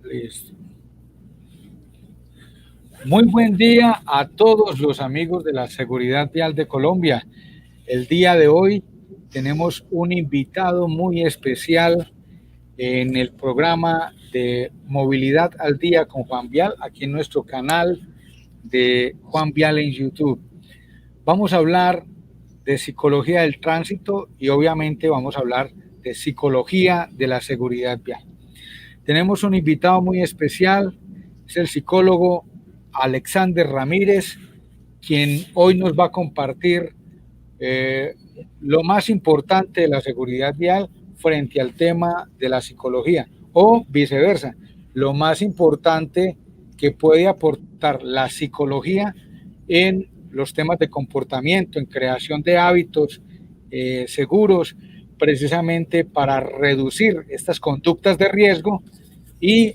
Listo. Muy buen día a todos los amigos de la Seguridad Vial de Colombia. El día de hoy tenemos un invitado muy especial en el programa de Movilidad al Día con Juan Vial, aquí en nuestro canal de Juan Vial en YouTube. Vamos a hablar de psicología del tránsito y obviamente vamos a hablar de psicología de la seguridad vial. Tenemos un invitado muy especial, es el psicólogo Alexander Ramírez, quien hoy nos va a compartir lo más importante de la seguridad vial frente al tema de la psicología, o viceversa, lo más importante que puede aportar la psicología en los temas de comportamiento, en creación de hábitos seguros, precisamente para reducir estas conductas de riesgo y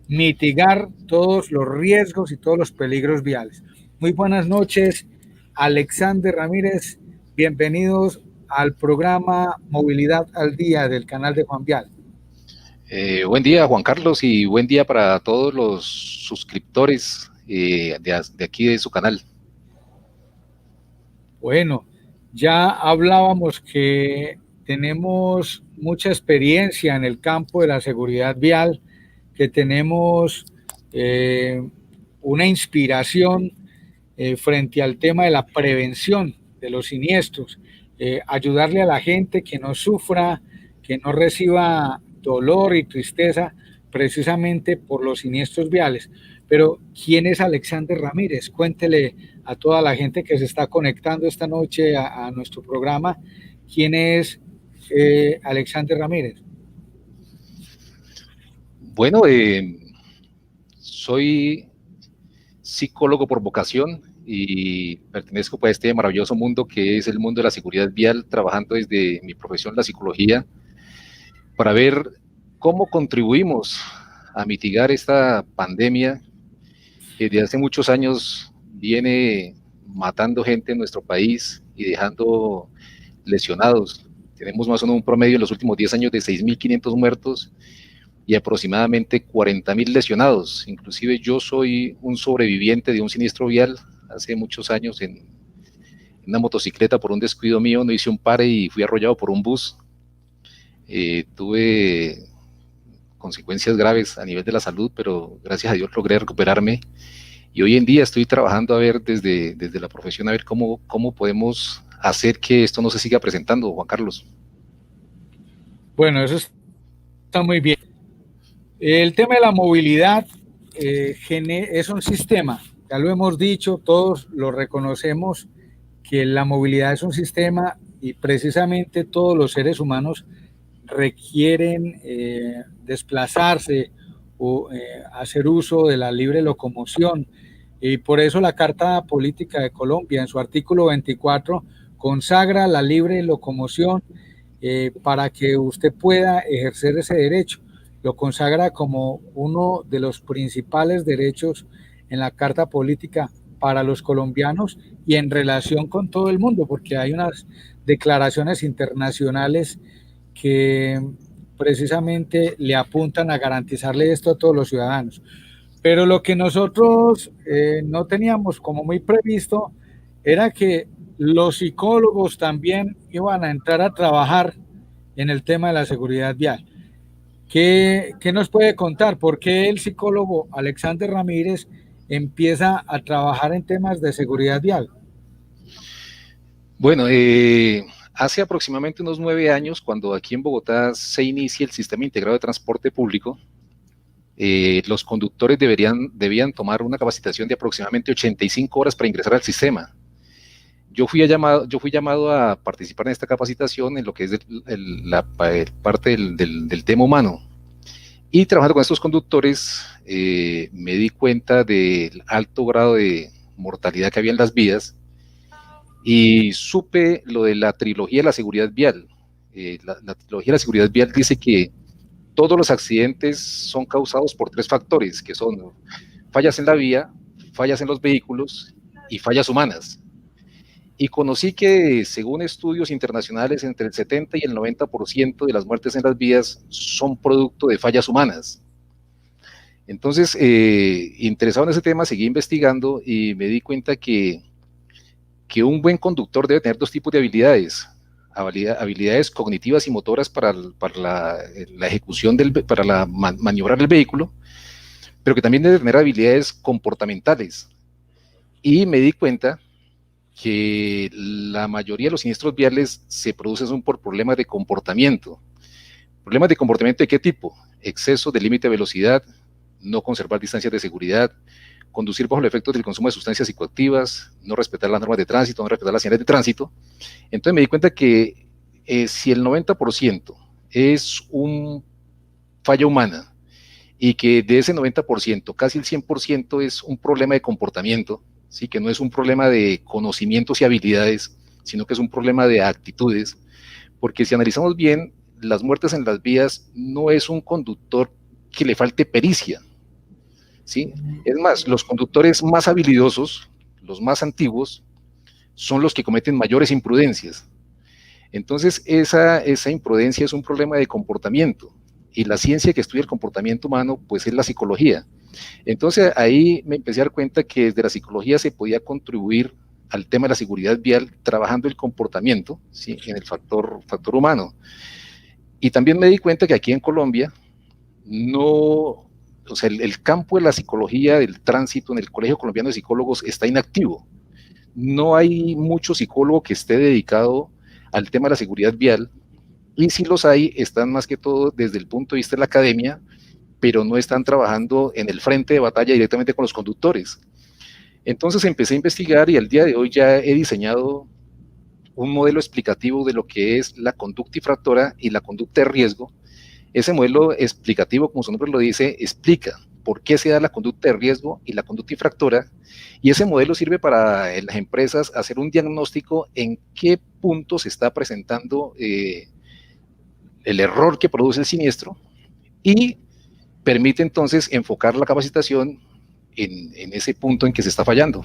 mitigar todos los riesgos y todos los peligros viales. Muy buenas noches, Alexander Ramírez. Bienvenidos al programa Movilidad al Día del canal de Juan Vial. Buen día, Juan Carlos, y buen día para todos los suscriptores de aquí de su canal. Bueno, ya hablábamos que tenemos mucha experiencia en el campo de la seguridad vial, que tenemos una inspiración frente al tema de la prevención de los siniestros, ayudarle a la gente que no sufra, que no reciba dolor y tristeza precisamente por los siniestros viales. Pero, ¿quién es Alexander Ramírez? Cuéntele a toda la gente que se está conectando esta noche a nuestro programa, ¿quién es Alexander Ramírez? Bueno, soy psicólogo por vocación y pertenezco a este maravilloso mundo que es el mundo de la seguridad vial, trabajando desde mi profesión, la psicología, para ver cómo contribuimos a mitigar esta pandemia que desde hace muchos años viene matando gente en nuestro país y dejando lesionados. Tenemos más o menos un promedio en los últimos 10 años de 6.500 muertos y aproximadamente 40.000 lesionados. Inclusive yo soy un sobreviviente de un siniestro vial hace muchos años en una motocicleta. Por un descuido mío no hice un pare y fui arrollado por un bus. Tuve consecuencias graves a nivel de la salud, pero gracias a Dios logré recuperarme. Y hoy en día estoy trabajando a ver desde la profesión, a ver cómo podemos hacer que esto no se siga presentando, Juan Carlos. Bueno, eso está muy bien. El tema de la movilidad es un sistema, ya lo hemos dicho, todos lo reconocemos, que la movilidad es un sistema y precisamente todos los seres humanos requieren desplazarse o hacer uso de la libre locomoción. Y por eso la Carta Política de Colombia, en su artículo 24, consagra la libre locomoción para que usted pueda ejercer ese derecho. Lo consagra como uno de los principales derechos en la Carta Política para los colombianos y en relación con todo el mundo, porque hay unas declaraciones internacionales que precisamente le apuntan a garantizarle esto a todos los ciudadanos. Pero lo que nosotros no teníamos como muy previsto era que los psicólogos también iban a entrar a trabajar en el tema de la seguridad vial. ¿Qué nos puede contar? ¿Por qué el psicólogo Alexander Ramírez empieza a trabajar en temas de seguridad vial? Bueno, hace aproximadamente unos 9 años, cuando aquí en Bogotá se inicia el Sistema Integrado de Transporte Público, los conductores debían tomar una capacitación de aproximadamente 85 horas para ingresar al sistema. Yo fui llamado a participar en esta capacitación en lo que es la parte del tema humano. Y trabajando con estos conductores, me di cuenta del alto grado de mortalidad que había en las vías y supe lo de la trilogía de la seguridad vial. La trilogía de la seguridad vial dice que todos los accidentes son causados por 3 factores, que son fallas en la vía, fallas en los vehículos y fallas humanas. Y conocí que, según estudios internacionales, entre el 70 y el 90% de las muertes en las vías son producto de fallas humanas. Entonces, interesado en ese tema, seguí investigando y me di cuenta que un buen conductor debe tener dos tipos de habilidades. Habilidades cognitivas y motoras para la ejecución, para maniobrar el vehículo, pero que también debe tener habilidades comportamentales. Y me di cuenta que la mayoría de los siniestros viales se producen por problemas de comportamiento. ¿Problemas de comportamiento de qué tipo? Exceso de límite de velocidad, no conservar distancias de seguridad, conducir bajo el efecto del consumo de sustancias psicoactivas, no respetar las normas de tránsito, no respetar las señales de tránsito. Entonces me di cuenta que si el 90% es un falla humana y que de ese 90%, casi el 100% es un problema de comportamiento, ¿sí? Que no es un problema de conocimientos y habilidades, sino que es un problema de actitudes, porque si analizamos bien, las muertes en las vías no es un conductor que le falte pericia, ¿sí? Es más, los conductores más habilidosos, los más antiguos, son los que cometen mayores imprudencias. Entonces, esa imprudencia es un problema de comportamiento, y la ciencia que estudia el comportamiento humano, pues es la psicología. Entonces, ahí me empecé a dar cuenta que desde la psicología se podía contribuir al tema de la seguridad vial trabajando el comportamiento, ¿sí? En el factor humano. Y también me di cuenta que aquí en Colombia no, o sea, el campo de la psicología del tránsito en el Colegio Colombiano de Psicólogos está inactivo. No hay mucho psicólogo que esté dedicado al tema de la seguridad vial, y si los hay, están más que todo desde el punto de vista de la academia, pero no están trabajando en el frente de batalla directamente con los conductores. Entonces empecé a investigar y al día de hoy ya he diseñado un modelo explicativo de lo que es la conducta infractora y la conducta de riesgo. Ese modelo explicativo, como su nombre lo dice, explica por qué se da la conducta de riesgo y la conducta infractora, y ese modelo sirve para las empresas hacer un diagnóstico en qué punto se está presentando el error que produce el siniestro, y permite entonces enfocar la capacitación en ese punto en que se está fallando.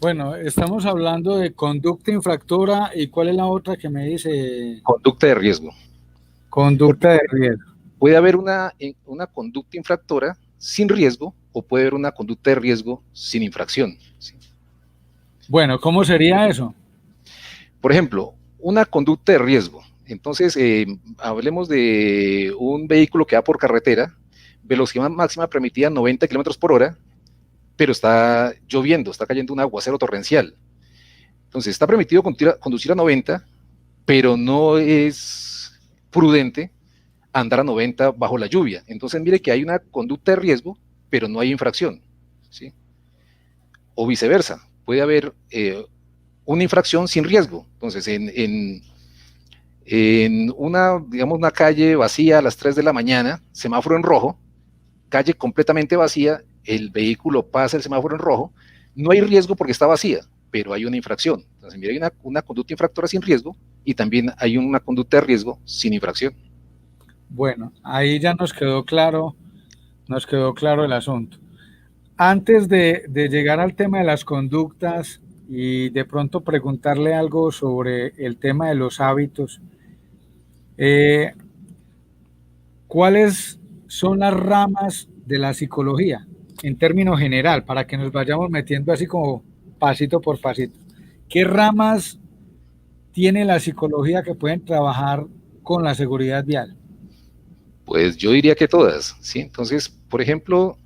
Bueno, estamos hablando de conducta infractora, y ¿cuál es la otra que me dice? Conducta de riesgo. Conducta de riesgo. Puede haber una conducta infractora sin riesgo, o puede haber una conducta de riesgo sin infracción, ¿sí? Bueno, ¿cómo sería eso? Por ejemplo, una conducta de riesgo. Entonces, hablemos de un vehículo que va por carretera, velocidad máxima permitida 90 kilómetros por hora, pero está lloviendo, está cayendo un aguacero torrencial. Entonces, está permitido conducir a 90, pero no es prudente andar a 90 bajo la lluvia. Entonces, mire que hay una conducta de riesgo, pero no hay infracción, ¿sí? O viceversa, puede haber una infracción sin riesgo. Entonces, en una, digamos, una calle vacía a las 3 de la mañana, semáforo en rojo, calle completamente vacía, el vehículo pasa el semáforo en rojo, no hay riesgo porque está vacía, pero hay una infracción. Entonces, mira, hay una conducta infractora sin riesgo, y también hay una conducta de riesgo sin infracción. Bueno, ahí ya nos quedó claro el asunto. Antes de llegar al tema de las conductas y de pronto preguntarle algo sobre el tema de los hábitos, ¿cuáles son las ramas de la psicología en términos general, para que nos vayamos metiendo así como pasito por pasito? ¿Qué ramas tiene la psicología que pueden trabajar con la seguridad vial? Pues yo diría que todas, ¿sí? Entonces, por ejemplo,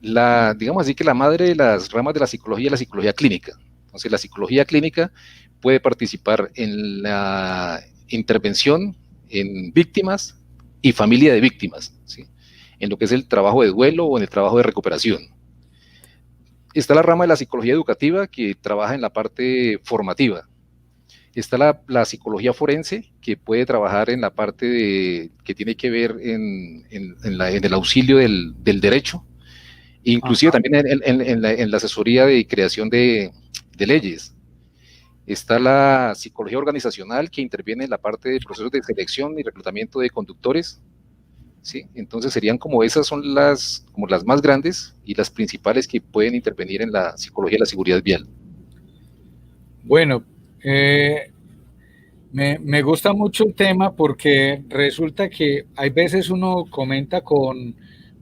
digamos así que la madre de las ramas de la psicología es la psicología clínica. Entonces, la psicología clínica puede participar en la intervención en víctimas y familia de víctimas, ¿sí? En lo que es el trabajo de duelo o en el trabajo de recuperación. Está la rama de la psicología educativa, que trabaja en la parte formativa. Está la psicología forense, que puede trabajar en la parte que tiene que ver en el auxilio del derecho, inclusive Ajá. también en la asesoría de creación de leyes. Está la psicología organizacional, que interviene en la parte de procesos de selección y reclutamiento de conductores, ¿sí? Entonces serían como esas son como las más grandes y las principales que pueden intervenir en la psicología de la seguridad vial. Bueno, me gusta mucho el tema, porque resulta que hay veces uno comenta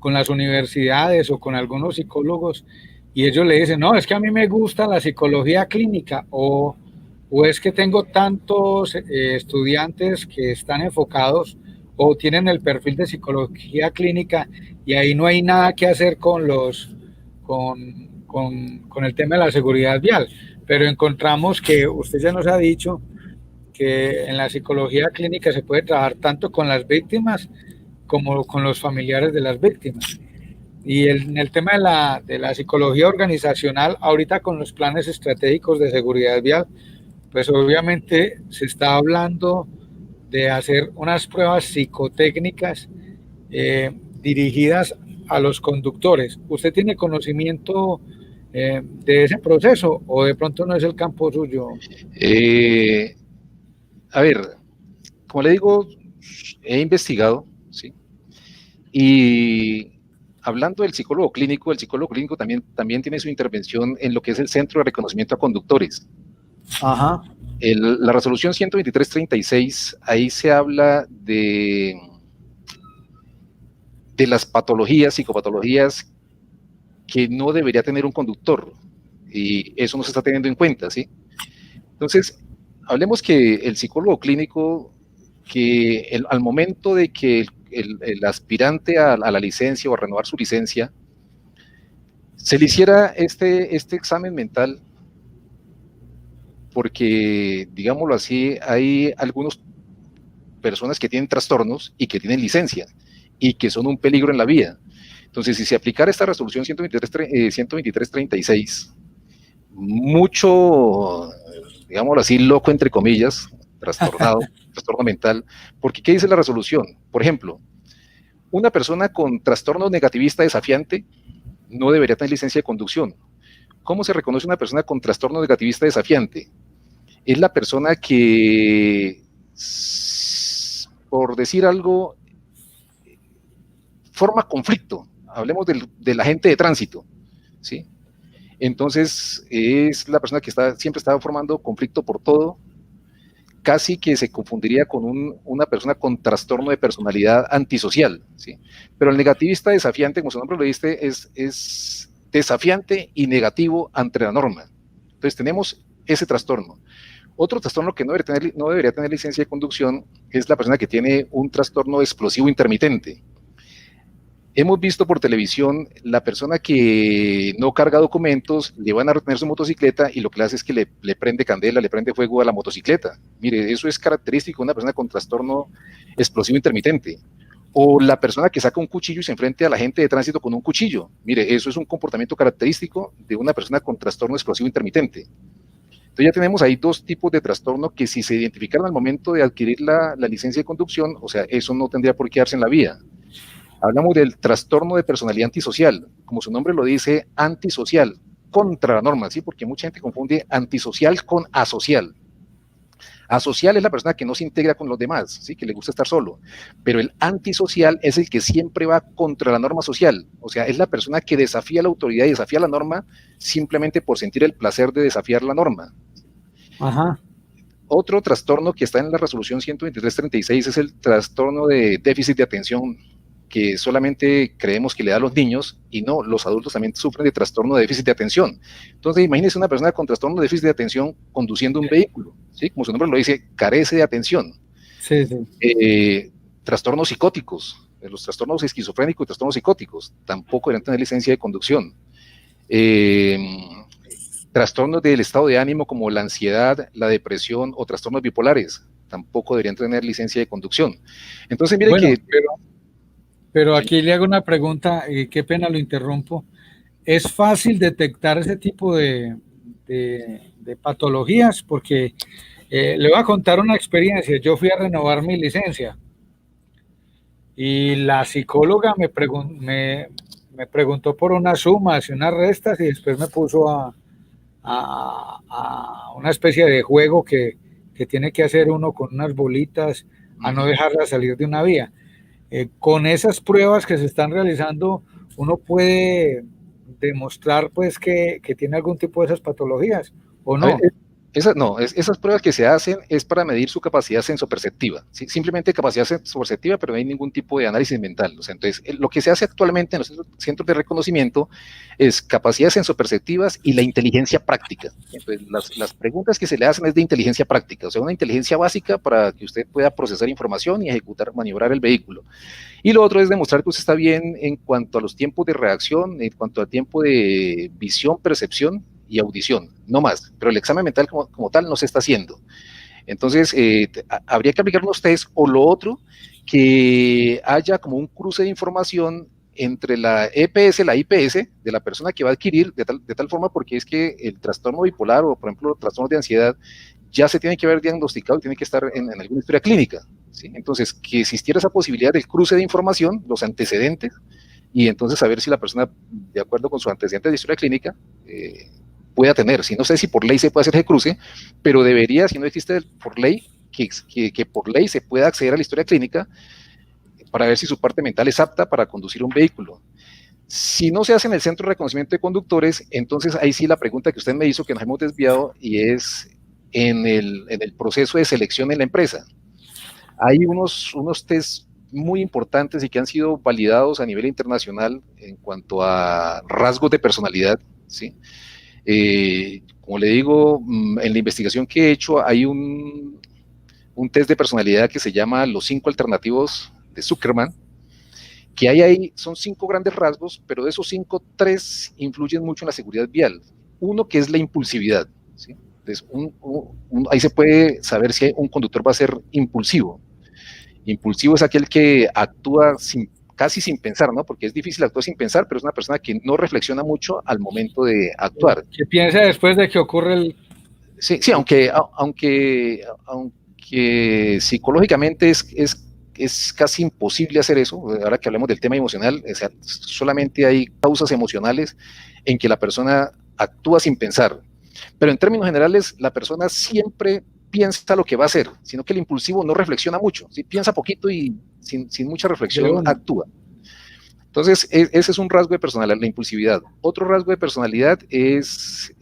con las universidades o con algunos psicólogos y ellos le dicen, no, es que a mí me gusta la psicología clínica o es que tengo tantos estudiantes que están enfocados o tienen el perfil de psicología clínica y ahí no hay nada que hacer con con el tema de la seguridad vial. Pero encontramos que usted ya nos ha dicho que en la psicología clínica se puede trabajar tanto con las víctimas como con los familiares de las víctimas. Y en el tema de la psicología organizacional, ahorita con los planes estratégicos de seguridad vial, pues obviamente se está hablando de hacer unas pruebas psicotécnicas dirigidas a los conductores. ¿Usted tiene conocimiento de ese proceso o de pronto no es el campo suyo? A ver, como le digo, he investigado, ¿sí? Y hablando del psicólogo clínico, el psicólogo clínico también tiene su intervención en lo que es el Centro de Reconocimiento a Conductores. Ajá. La resolución 12336, ahí se habla de las patologías, psicopatologías que no debería tener un conductor, y eso no se está teniendo en cuenta, ¿sí? Entonces, hablemos que el psicólogo clínico, que al momento de que el aspirante a la licencia o a renovar su licencia, se le hiciera este examen mental, porque, digámoslo así, hay algunas personas que tienen trastornos y que tienen licencia y que son un peligro en la vida. Entonces, si se aplicara esta resolución 12336, mucho, digámoslo así, loco entre comillas, trastornado, trastorno mental, porque ¿qué dice la resolución? Por ejemplo, una persona con trastorno negativista desafiante no debería tener licencia de conducción. ¿Cómo se reconoce una persona con trastorno negativista desafiante? Es la persona que, por decir algo, forma conflicto. Hablemos del agente de tránsito, ¿sí? Entonces, es la persona que siempre está formando conflicto por todo, casi que se confundiría con una persona con trastorno de personalidad antisocial, ¿sí? Pero el negativista desafiante, como su nombre lo dice, es desafiante y negativo ante la norma. Entonces, tenemos ese trastorno. Otro trastorno que no debería tener licencia de conducción es la persona que tiene un trastorno explosivo intermitente. Hemos visto por televisión la persona que no carga documentos, le van a retener su motocicleta y lo que le hace es que le prende candela, le prende fuego a la motocicleta. Mire, eso es característico de una persona con trastorno explosivo intermitente. O la persona que saca un cuchillo y se enfrenta a la gente de tránsito con un cuchillo. Mire, eso es un comportamiento característico de una persona con trastorno explosivo intermitente. Entonces ya tenemos ahí dos tipos de trastorno que si se identificaran al momento de adquirir la licencia de conducción, o sea, eso no tendría por qué darse en la vía. Hablamos del trastorno de personalidad antisocial, como su nombre lo dice, antisocial, contra la norma, ¿sí? Porque mucha gente confunde antisocial con asocial. Asocial es la persona que no se integra con los demás, ¿sí? Que le gusta estar solo, pero el antisocial es el que siempre va contra la norma social, o sea, es la persona que desafía la autoridad y desafía la norma simplemente por sentir el placer de desafiar la norma. Ajá. Otro trastorno que está en la resolución 12336 es el trastorno de déficit de atención, que solamente creemos que le da a los niños, y no, los adultos también sufren de trastorno de déficit de atención. Entonces, imagínense una persona con trastorno de déficit de atención conduciendo un vehículo, ¿sí? Como su nombre lo dice, carece de atención. Sí, sí. Trastornos psicóticos, los trastornos esquizofrénicos y trastornos psicóticos, tampoco deberían tener licencia de conducción. Trastornos del estado de ánimo como la ansiedad, la depresión o trastornos bipolares, tampoco deberían tener licencia de conducción. Entonces, miren bueno, que... Pero aquí le hago una pregunta, y qué pena lo interrumpo. ¿Es fácil detectar ese tipo de patologías? Porque le voy a contar una experiencia. Yo fui a renovar mi licencia y la psicóloga me preguntó por unas sumas y unas restas y después me puso a una especie de juego que tiene que hacer uno con unas bolitas a no dejarla salir de una vía. Con esas pruebas que se están realizando, uno puede demostrar pues que tiene algún tipo de esas patologías, ¿o no? Esas pruebas que se hacen es para medir su capacidad sensoperceptiva, ¿sí? Simplemente capacidad sensoperceptiva, pero no hay ningún tipo de análisis mental. O sea, entonces, lo que se hace actualmente en los centros de reconocimiento es capacidades sensoperceptivas y la inteligencia práctica. Entonces, las preguntas que se le hacen es de inteligencia práctica, o sea, una inteligencia básica para que usted pueda procesar información y ejecutar, maniobrar el vehículo. Y lo otro es demostrar que usted está bien en cuanto a los tiempos de reacción, en cuanto al tiempo de visión, percepción y audición, no más, pero el examen mental como tal no se está haciendo. Entonces, habría que aplicar unos test o lo otro, que haya como un cruce de información entre la EPS, la IPS de la persona que va a adquirir, de tal forma, porque es que el trastorno bipolar o, por ejemplo, trastornos de ansiedad ya se tiene que haber diagnosticado y tiene que estar en alguna historia clínica, ¿sí? Entonces, que existiera esa posibilidad del cruce de información, los antecedentes, y entonces saber si la persona, de acuerdo con sus antecedentes de historia clínica, pueda tener. Si no sé si por ley se puede hacer ese cruce, pero debería, si no existe por ley, que por ley se pueda acceder a la historia clínica para ver si su parte mental es apta para conducir un vehículo. Si no se hace en el centro de reconocimiento de conductores, entonces ahí sí la pregunta que usted me hizo, que nos hemos desviado, y es en el proceso de selección en la empresa. Hay unos test muy importantes y que han sido validados a nivel internacional en cuanto a rasgos de personalidad, ¿sí? Como le digo, en la investigación que he hecho hay un test de personalidad que se llama los 5 alternativos de Zuckerman, que hay ahí, son 5 grandes rasgos, pero de esos 5, 3 influyen mucho en la seguridad vial. Uno que es la impulsividad, ¿sí? Entonces, ahí se puede saber si un conductor va a ser impulsivo. Impulsivo es aquel que actúa casi sin pensar, ¿no? Porque es difícil actuar sin pensar, pero es una persona que no reflexiona mucho al momento de actuar. Que piensa después de que ocurre el... Sí, aunque psicológicamente es casi imposible hacer eso. Ahora que hablemos del tema emocional, o sea, solamente hay causas emocionales en que la persona actúa sin pensar. Pero en términos generales, la persona siempre piensa lo que va a hacer, sino que el impulsivo no reflexiona mucho, ¿sí? Piensa poquito y sin mucha reflexión actúa. Entonces, ese es un rasgo de personalidad, la impulsividad. Otro rasgo de personalidad es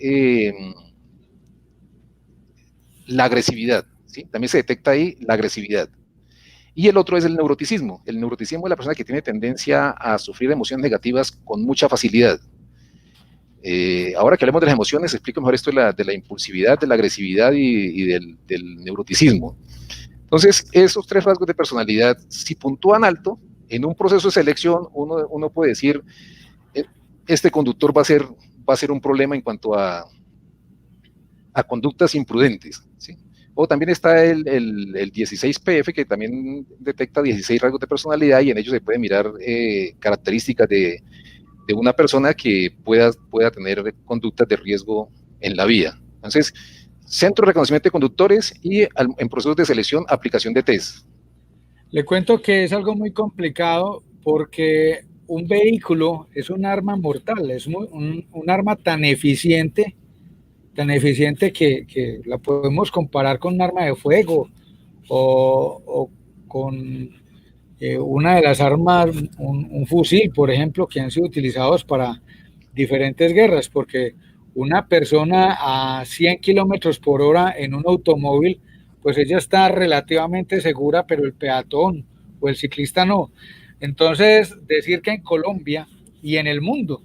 la agresividad, ¿sí? También se detecta ahí la agresividad. Y el otro es el neuroticismo. El neuroticismo es la persona que tiene tendencia a sufrir emociones negativas con mucha facilidad. Ahora que hablemos de las emociones, explico mejor esto de la impulsividad, de la agresividad y del neuroticismo. Entonces, esos 3 rasgos de personalidad, si puntúan alto, en un proceso de selección, uno puede decir, este conductor va a ser un problema en cuanto a conductas imprudentes, ¿sí? O también está el 16PF, que también detecta 16 rasgos de personalidad, y en ellos se puede mirar características de una persona que pueda tener conductas de riesgo en la vía. Entonces, centro de reconocimiento de conductores y en procesos de selección, aplicación de test. Le cuento que es algo muy complicado porque un vehículo es un arma mortal, es un arma tan eficiente que la podemos comparar con un arma de fuego o con una de las armas, un fusil, por ejemplo, que han sido utilizados para diferentes guerras, porque una persona a 100 kilómetros por hora en un automóvil, pues ella está relativamente segura, pero el peatón o el ciclista no. Entonces, decir que en Colombia y en el mundo,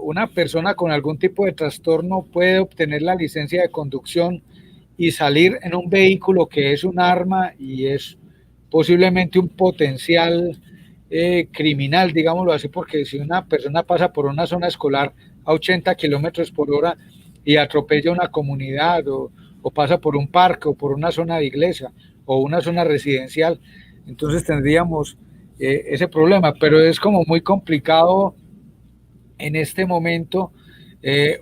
una persona con algún tipo de trastorno puede obtener la licencia de conducción y salir en un vehículo que es un arma y es posiblemente un potencial criminal, digámoslo así, porque si una persona pasa por una zona escolar a 80 kilómetros por hora y atropella una comunidad o pasa por un parque o por una zona de iglesia o una zona residencial, entonces tendríamos ese problema, pero es como muy complicado en este momento.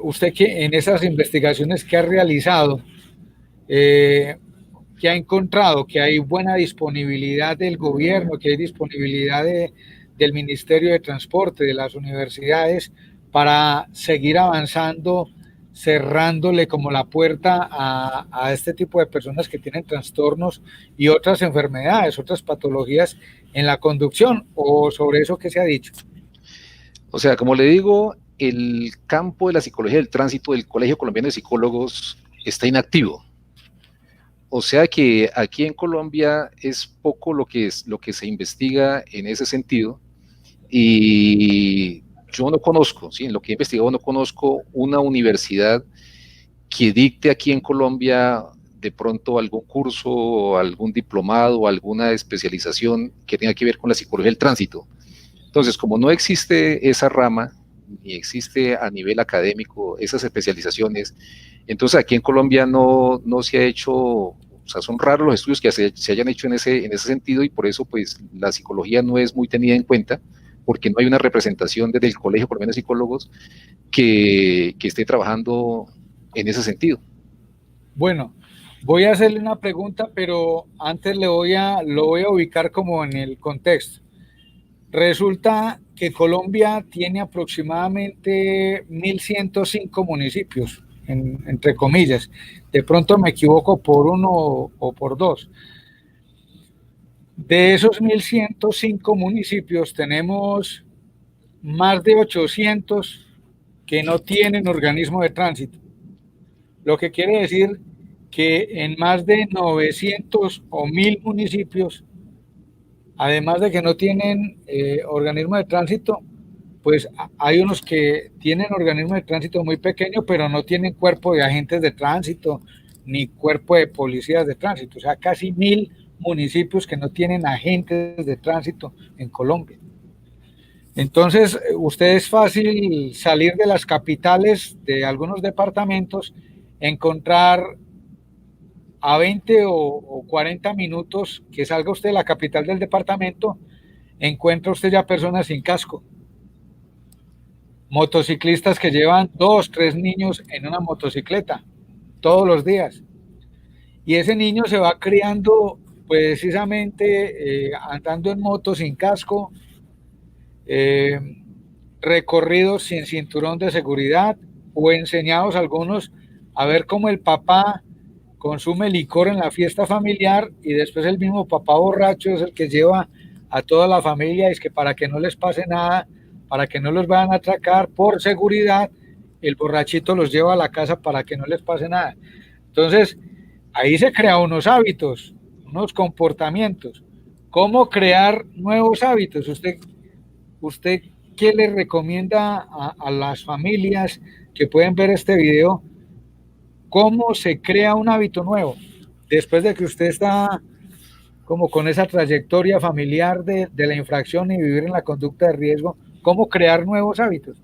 Usted que en esas investigaciones que ha realizado, que ha encontrado que hay buena disponibilidad del gobierno, que hay disponibilidad del Ministerio de Transporte, de las universidades, para seguir avanzando, cerrándole como la puerta a este tipo de personas que tienen trastornos y otras enfermedades, otras patologías en la conducción, o sobre eso que se ha dicho. O sea, como le digo, el campo de la psicología del tránsito del Colegio Colombiano de Psicólogos está inactivo. O sea que aquí en Colombia es poco lo que se investiga en ese sentido, y yo no conozco, ¿sí? En lo que he investigado no conozco una universidad que dicte aquí en Colombia de pronto algún curso, o algún diplomado, o alguna especialización que tenga que ver con la psicología del tránsito. Entonces, como no existe esa rama, ni existe a nivel académico esas especializaciones, entonces aquí en Colombia no se ha hecho, o sea, son raros los estudios que se hayan hecho en ese sentido, y por eso pues la psicología no es muy tenida en cuenta, porque no hay una representación desde el colegio, por lo menos psicólogos, que esté trabajando en ese sentido. Bueno, voy a hacerle una pregunta, pero antes lo voy a ubicar como en el contexto. Resulta que Colombia tiene aproximadamente 1.105 municipios, entre comillas. De pronto me equivoco por uno o por dos. De esos 1.105 municipios tenemos más de 800 que no tienen organismo de tránsito. Lo que quiere decir que en más de 900 o 1.000 municipios, además de que no tienen organismo de tránsito, pues hay unos que tienen organismo de tránsito muy pequeño, pero no tienen cuerpo de agentes de tránsito ni cuerpo de policías de tránsito. O sea, casi 1.000 municipios que no tienen agentes de tránsito en Colombia. Entonces, usted es fácil salir de las capitales de algunos departamentos, encontrar a 20 o 40 minutos que salga usted de la capital del departamento, encuentra usted ya personas sin casco. Motociclistas que llevan 2, 3 niños en una motocicleta todos los días. Y ese niño se va criando precisamente andando en moto sin casco, recorridos sin cinturón de seguridad, o enseñados algunos a ver cómo el papá consume licor en la fiesta familiar y después el mismo papá borracho es el que lleva a toda la familia, y es que para que no les pase nada, para que no los vayan a atracar por seguridad, el borrachito los lleva a la casa para que no les pase nada. Entonces, ahí se crean unos hábitos, unos comportamientos. ¿Cómo crear nuevos hábitos? ¿Usted qué le recomienda a las familias que pueden ver este video? ¿Cómo se crea un hábito nuevo? Después de que usted está como con esa trayectoria familiar de la infracción y vivir en la conducta de riesgo, ¿cómo crear nuevos hábitos?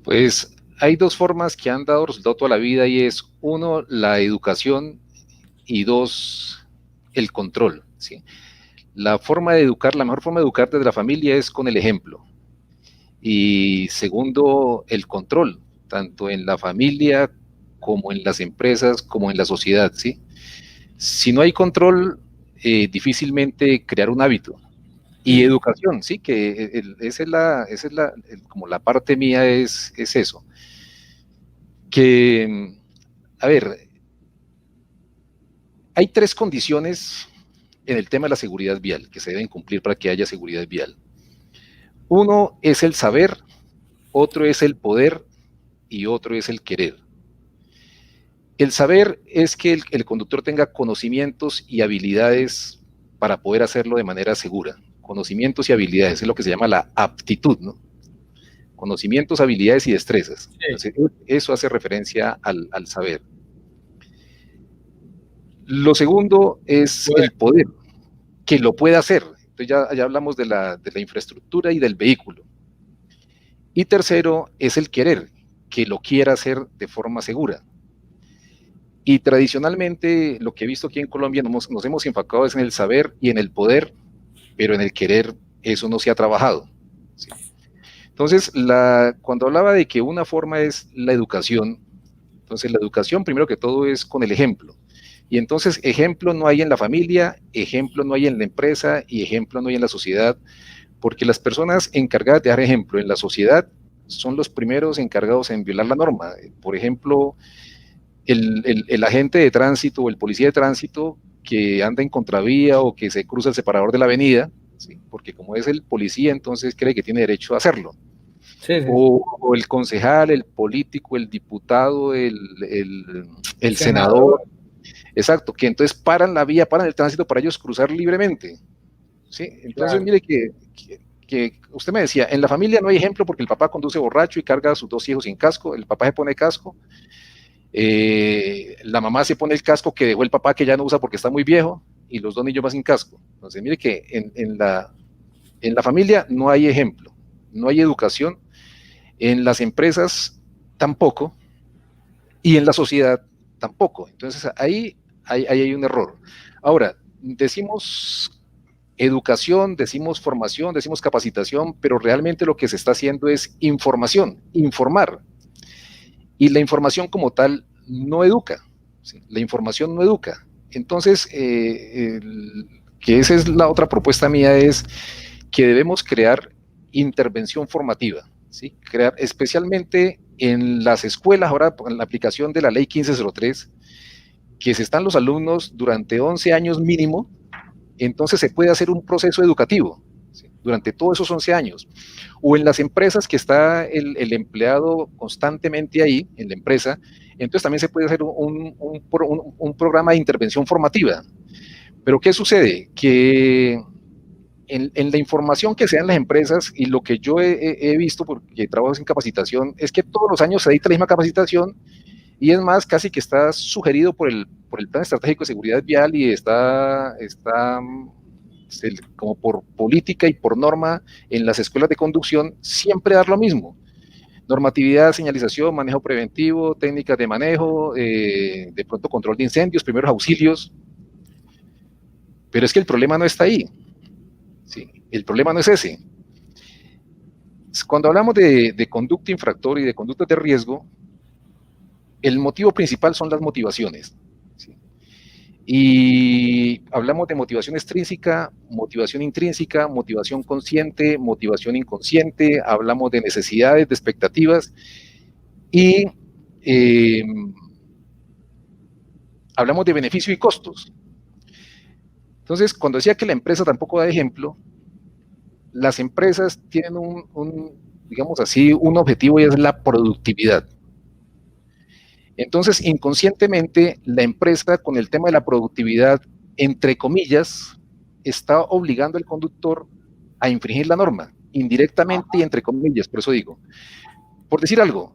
Pues hay dos formas que han dado resultado toda la vida, y es, uno, la educación, y dos, el control, ¿sí? La mejor forma de educar desde la familia es con el ejemplo. Y segundo, el control, tanto en la familia como en las empresas, como en la sociedad, ¿sí? Si no hay control, difícilmente crear un hábito. Y educación, sí, que como la parte mía es eso. Que, a ver, hay tres condiciones en el tema de la seguridad vial que se deben cumplir para que haya seguridad vial. Uno es el saber, otro es el poder y otro es el querer. El saber es que el conductor tenga conocimientos y habilidades para poder hacerlo de manera segura. Conocimientos y habilidades, es lo que se llama la aptitud, ¿no? Conocimientos, habilidades y destrezas. Sí. Entonces, eso hace referencia al saber. Lo segundo es el poder, que lo puede hacer. Entonces ya hablamos de la infraestructura y del vehículo. Y tercero es el querer, que lo quiera hacer de forma segura. Y tradicionalmente lo que he visto aquí en Colombia nos hemos enfocado en el saber y en el poder, pero en el querer eso no se ha trabajado, ¿sí? Entonces, cuando hablaba de que una forma es la educación, entonces la educación primero que todo es con el ejemplo. Y entonces ejemplo no hay en la familia, ejemplo no hay en la empresa y ejemplo no hay en la sociedad, porque las personas encargadas de dar ejemplo en la sociedad son los primeros encargados en violar la norma. Por ejemplo, el agente de tránsito o el policía de tránsito que anda en contravía o que se cruza el separador de la avenida, ¿sí? Porque como es el policía, entonces cree que tiene derecho a hacerlo. Sí, sí. O el concejal, el político, el diputado, el senador, exacto, que entonces paran la vía, paran el tránsito para ellos cruzar libremente. ¿Sí? Entonces, Claro. mire que usted me decía, en la familia no hay ejemplo porque el papá conduce borracho y carga a sus 2 hijos sin casco, el papá se pone casco, la mamá se pone el casco que dejó el papá que ya no usa porque está muy viejo y los 2 niños van sin casco. Entonces, mire que en la familia no hay ejemplo, no hay educación, en las empresas tampoco y en la sociedad tampoco. Entonces, ahí hay un error. Ahora, decimos educación, decimos formación, decimos capacitación, pero realmente lo que se está haciendo es información, informar. Y la información como tal no educa. ¿Sí? La información no educa. Entonces, que esa es la otra propuesta mía, es que debemos crear intervención formativa, ¿sí? Crear especialmente en las escuelas, ahora en la aplicación de la ley 1503, que se están los alumnos durante 11 años mínimo, entonces se puede hacer un proceso educativo, ¿sí? Durante todos esos 11 años. O en las empresas que está el empleado constantemente ahí, en la empresa, entonces también se puede hacer un programa de intervención formativa. Pero ¿qué sucede? Que en la información que se da en las empresas y lo que yo he visto, porque trabajo en capacitación, es que todos los años se edita la misma capacitación y es más, casi que está sugerido por el Plan Estratégico de Seguridad Vial y está como por política y por norma en las escuelas de conducción, siempre dar lo mismo. Normatividad, señalización, manejo preventivo, técnicas de manejo, de pronto control de incendios, primeros auxilios. Pero es que el problema no está ahí. ¿Sí? El problema no es ese. Cuando hablamos de conducta infractora y de conductas de riesgo, el motivo principal son las motivaciones. ¿Sí? Y hablamos de motivación extrínseca, motivación intrínseca, motivación consciente, motivación inconsciente, hablamos de necesidades, de expectativas y hablamos de beneficio y costos. Entonces, cuando decía que la empresa tampoco da ejemplo, las empresas tienen digamos así, un objetivo y es la productividad. Entonces, inconscientemente, la empresa con el tema de la productividad, entre comillas, está obligando al conductor a infringir la norma, indirectamente y entre comillas, por eso digo. Por decir algo,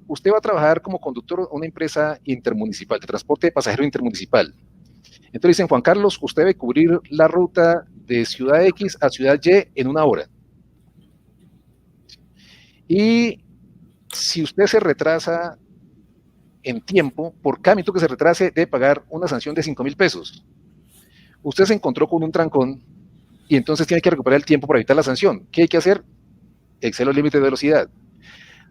usted va a trabajar como conductor en una empresa intermunicipal, de transporte de pasajero intermunicipal. Entonces dicen, Juan Carlos, usted debe cubrir la ruta de ciudad X a ciudad Y en 1 hora. Y si usted se retrasa en tiempo, por cada minuto que se retrase, debe pagar una sanción de 5,000 pesos. Usted se encontró con un trancón y entonces tiene que recuperar el tiempo para evitar la sanción. ¿Qué hay que hacer? Excede los límites de velocidad.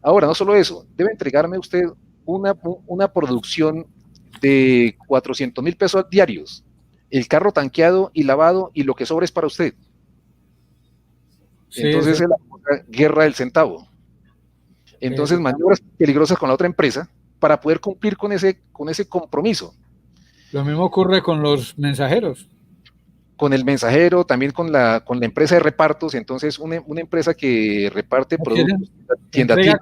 Ahora, no solo eso, debe entregarme usted una producción de 400,000 pesos diarios, el carro tanqueado y lavado y lo que sobra es para usted. Sí, entonces sí. Es la guerra del centavo. Entonces, sí, maniobras peligrosas con la otra empresa para poder cumplir con ese compromiso. Lo mismo ocurre con los mensajeros. Con el mensajero, también con la empresa de repartos. Entonces, una empresa que reparte productos tienda a tienda.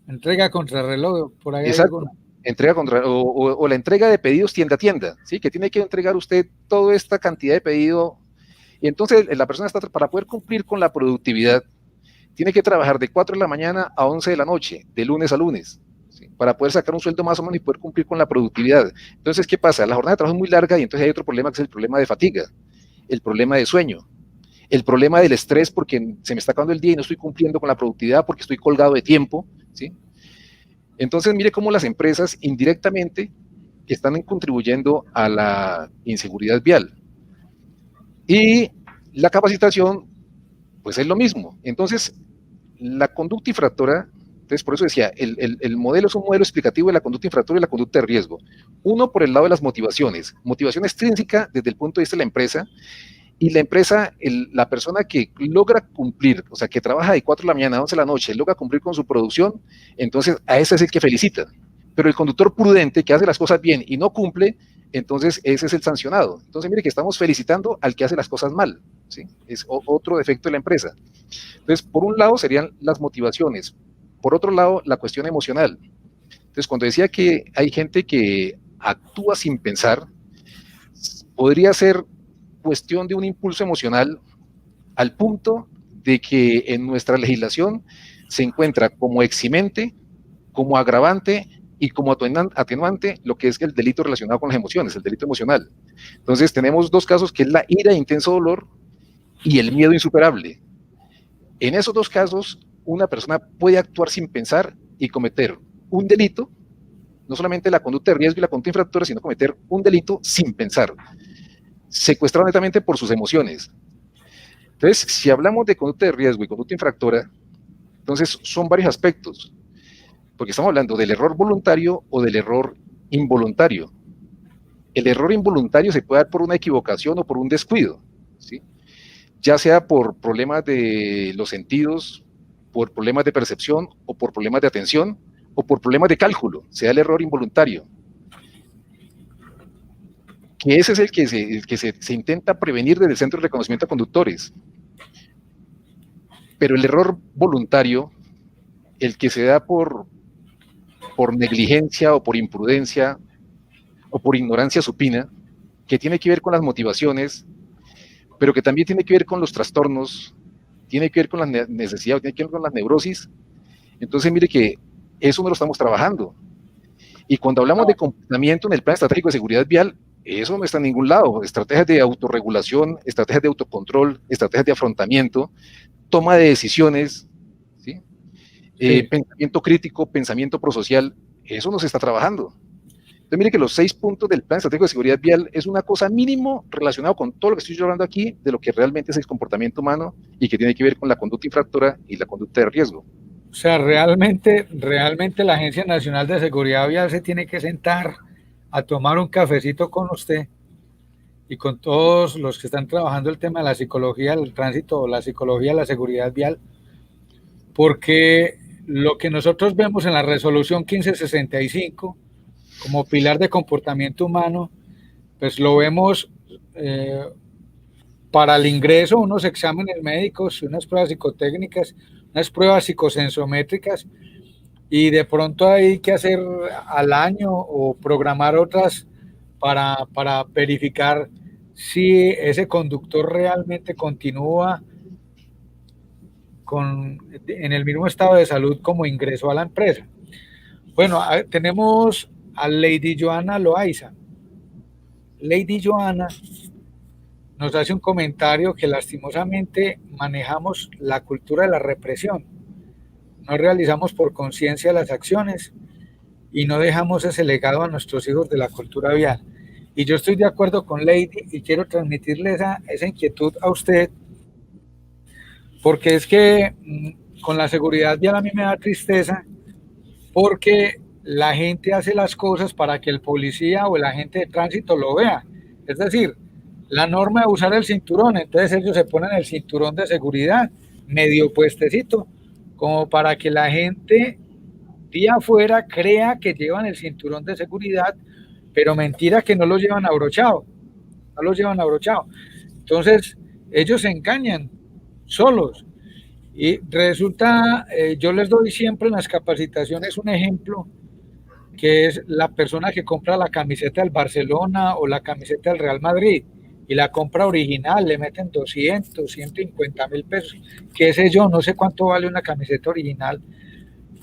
Entrega contra reloj, por ahí. Exacto. Entrega o la entrega de pedidos tienda a tienda, ¿sí? Que tiene que entregar usted toda esta cantidad de pedido. Y entonces la persona está, para poder cumplir con la productividad, tiene que trabajar de 4 de la mañana a 11 de la noche, de lunes a lunes, ¿sí? Para poder sacar un sueldo más o menos y poder cumplir con la productividad. Entonces, ¿qué pasa? La jornada de trabajo es muy larga y entonces hay otro problema que es el problema de fatiga, el problema de sueño, el problema del estrés porque se me está acabando el día y no estoy cumpliendo con la productividad porque estoy colgado de tiempo, ¿sí? Entonces, mire cómo las empresas indirectamente están contribuyendo a la inseguridad vial. Y la capacitación, pues es lo mismo. Entonces, la conducta infractora, entonces por eso decía, el modelo es un modelo explicativo de la conducta infractora y la conducta de riesgo. Uno por el lado de las motivaciones. Motivación extrínseca desde el punto de vista de la empresa, y la empresa, la persona que logra cumplir, o sea, que trabaja de 4 de la mañana a 11 de la noche, logra cumplir con su producción, entonces a ese es el que felicita. Pero el conductor prudente que hace las cosas bien y no cumple, entonces ese es el sancionado. Entonces mire que estamos felicitando al que hace las cosas mal. ¿sí? Es otro defecto de la empresa. Entonces, por un lado serían las motivaciones, por otro lado, la cuestión emocional. Entonces, cuando decía que hay gente que actúa sin pensar, podría ser cuestión de un impulso emocional al punto de que en nuestra legislación se encuentra como eximente, como agravante y como atenuante lo que es el delito relacionado con las emociones, el delito emocional. Entonces tenemos dos casos, que es la ira e intenso dolor y el miedo insuperable. En esos dos casos, una persona puede actuar sin pensar y cometer un delito, no solamente la conducta de riesgo y la conducta infractora, sino cometer un delito sin pensar, secuestrado netamente por sus emociones. Entonces, si hablamos de conducta de riesgo y conducta infractora, entonces son varios aspectos, porque estamos hablando del error voluntario o del error involuntario. El error involuntario se puede dar por una equivocación o por un descuido, ¿sí? Ya sea por problemas de los sentidos, por problemas de percepción o por problemas de atención o por problemas de cálculo, sea el error involuntario. Que ese es el que se intenta prevenir desde el Centro de Reconocimiento de Conductores. Pero el error voluntario, el que se da por negligencia o por imprudencia o por ignorancia supina, que tiene que ver con las motivaciones, pero que también tiene que ver con los trastornos, tiene que ver con las necesidades, tiene que ver con las neurosis. Entonces, mire que eso no lo estamos trabajando. Y cuando hablamos de comportamiento en el Plan Estratégico de Seguridad Vial, eso no está en ningún lado. Estrategias de autorregulación, estrategias de autocontrol, estrategias de afrontamiento, toma de decisiones, ¿sí? Pensamiento crítico, pensamiento prosocial, eso no se está trabajando. Entonces, mire que los 6 puntos del Plan Estratégico de Seguridad Vial es una cosa mínimo relacionado con todo lo que estoy hablando aquí, de lo que realmente es el comportamiento humano y que tiene que ver con la conducta infractora y la conducta de riesgo. O sea, realmente la Agencia Nacional de Seguridad Vial se tiene que sentar a tomar un cafecito con usted y con todos los que están trabajando el tema de la psicología del tránsito o la psicología de la seguridad vial, porque lo que nosotros vemos en la resolución 1565 como pilar de comportamiento humano, pues lo vemos para el ingreso, unos exámenes médicos, unas pruebas psicotécnicas, unas pruebas psicosensométricas, y de pronto hay que hacer al año o programar otras para verificar si ese conductor realmente continúa en el mismo estado de salud como ingresó a la empresa. Bueno, tenemos a Lady Joana Loaiza. Lady Joana nos hace un comentario que lastimosamente manejamos la cultura de la represión. No realizamos por conciencia las acciones y no dejamos ese legado a nuestros hijos de la cultura vial. Y yo estoy de acuerdo con Lady y quiero transmitirle esa inquietud a usted, porque es que con la seguridad vial a mí me da tristeza, porque la gente hace las cosas para que el policía o el agente de tránsito lo vea. Es decir, la norma de usar el cinturón, entonces ellos se ponen el cinturón de seguridad medio puestecito, como para que la gente de afuera crea que llevan el cinturón de seguridad, pero mentira que no lo llevan abrochado, no lo llevan abrochado. Entonces, ellos se engañan solos. Y resulta, yo les doy siempre en las capacitaciones un ejemplo, que es la persona que compra la camiseta del Barcelona o la camiseta del Real Madrid y la compra original, le meten 200, 150,000 pesos, qué sé yo, no sé cuánto vale una camiseta original,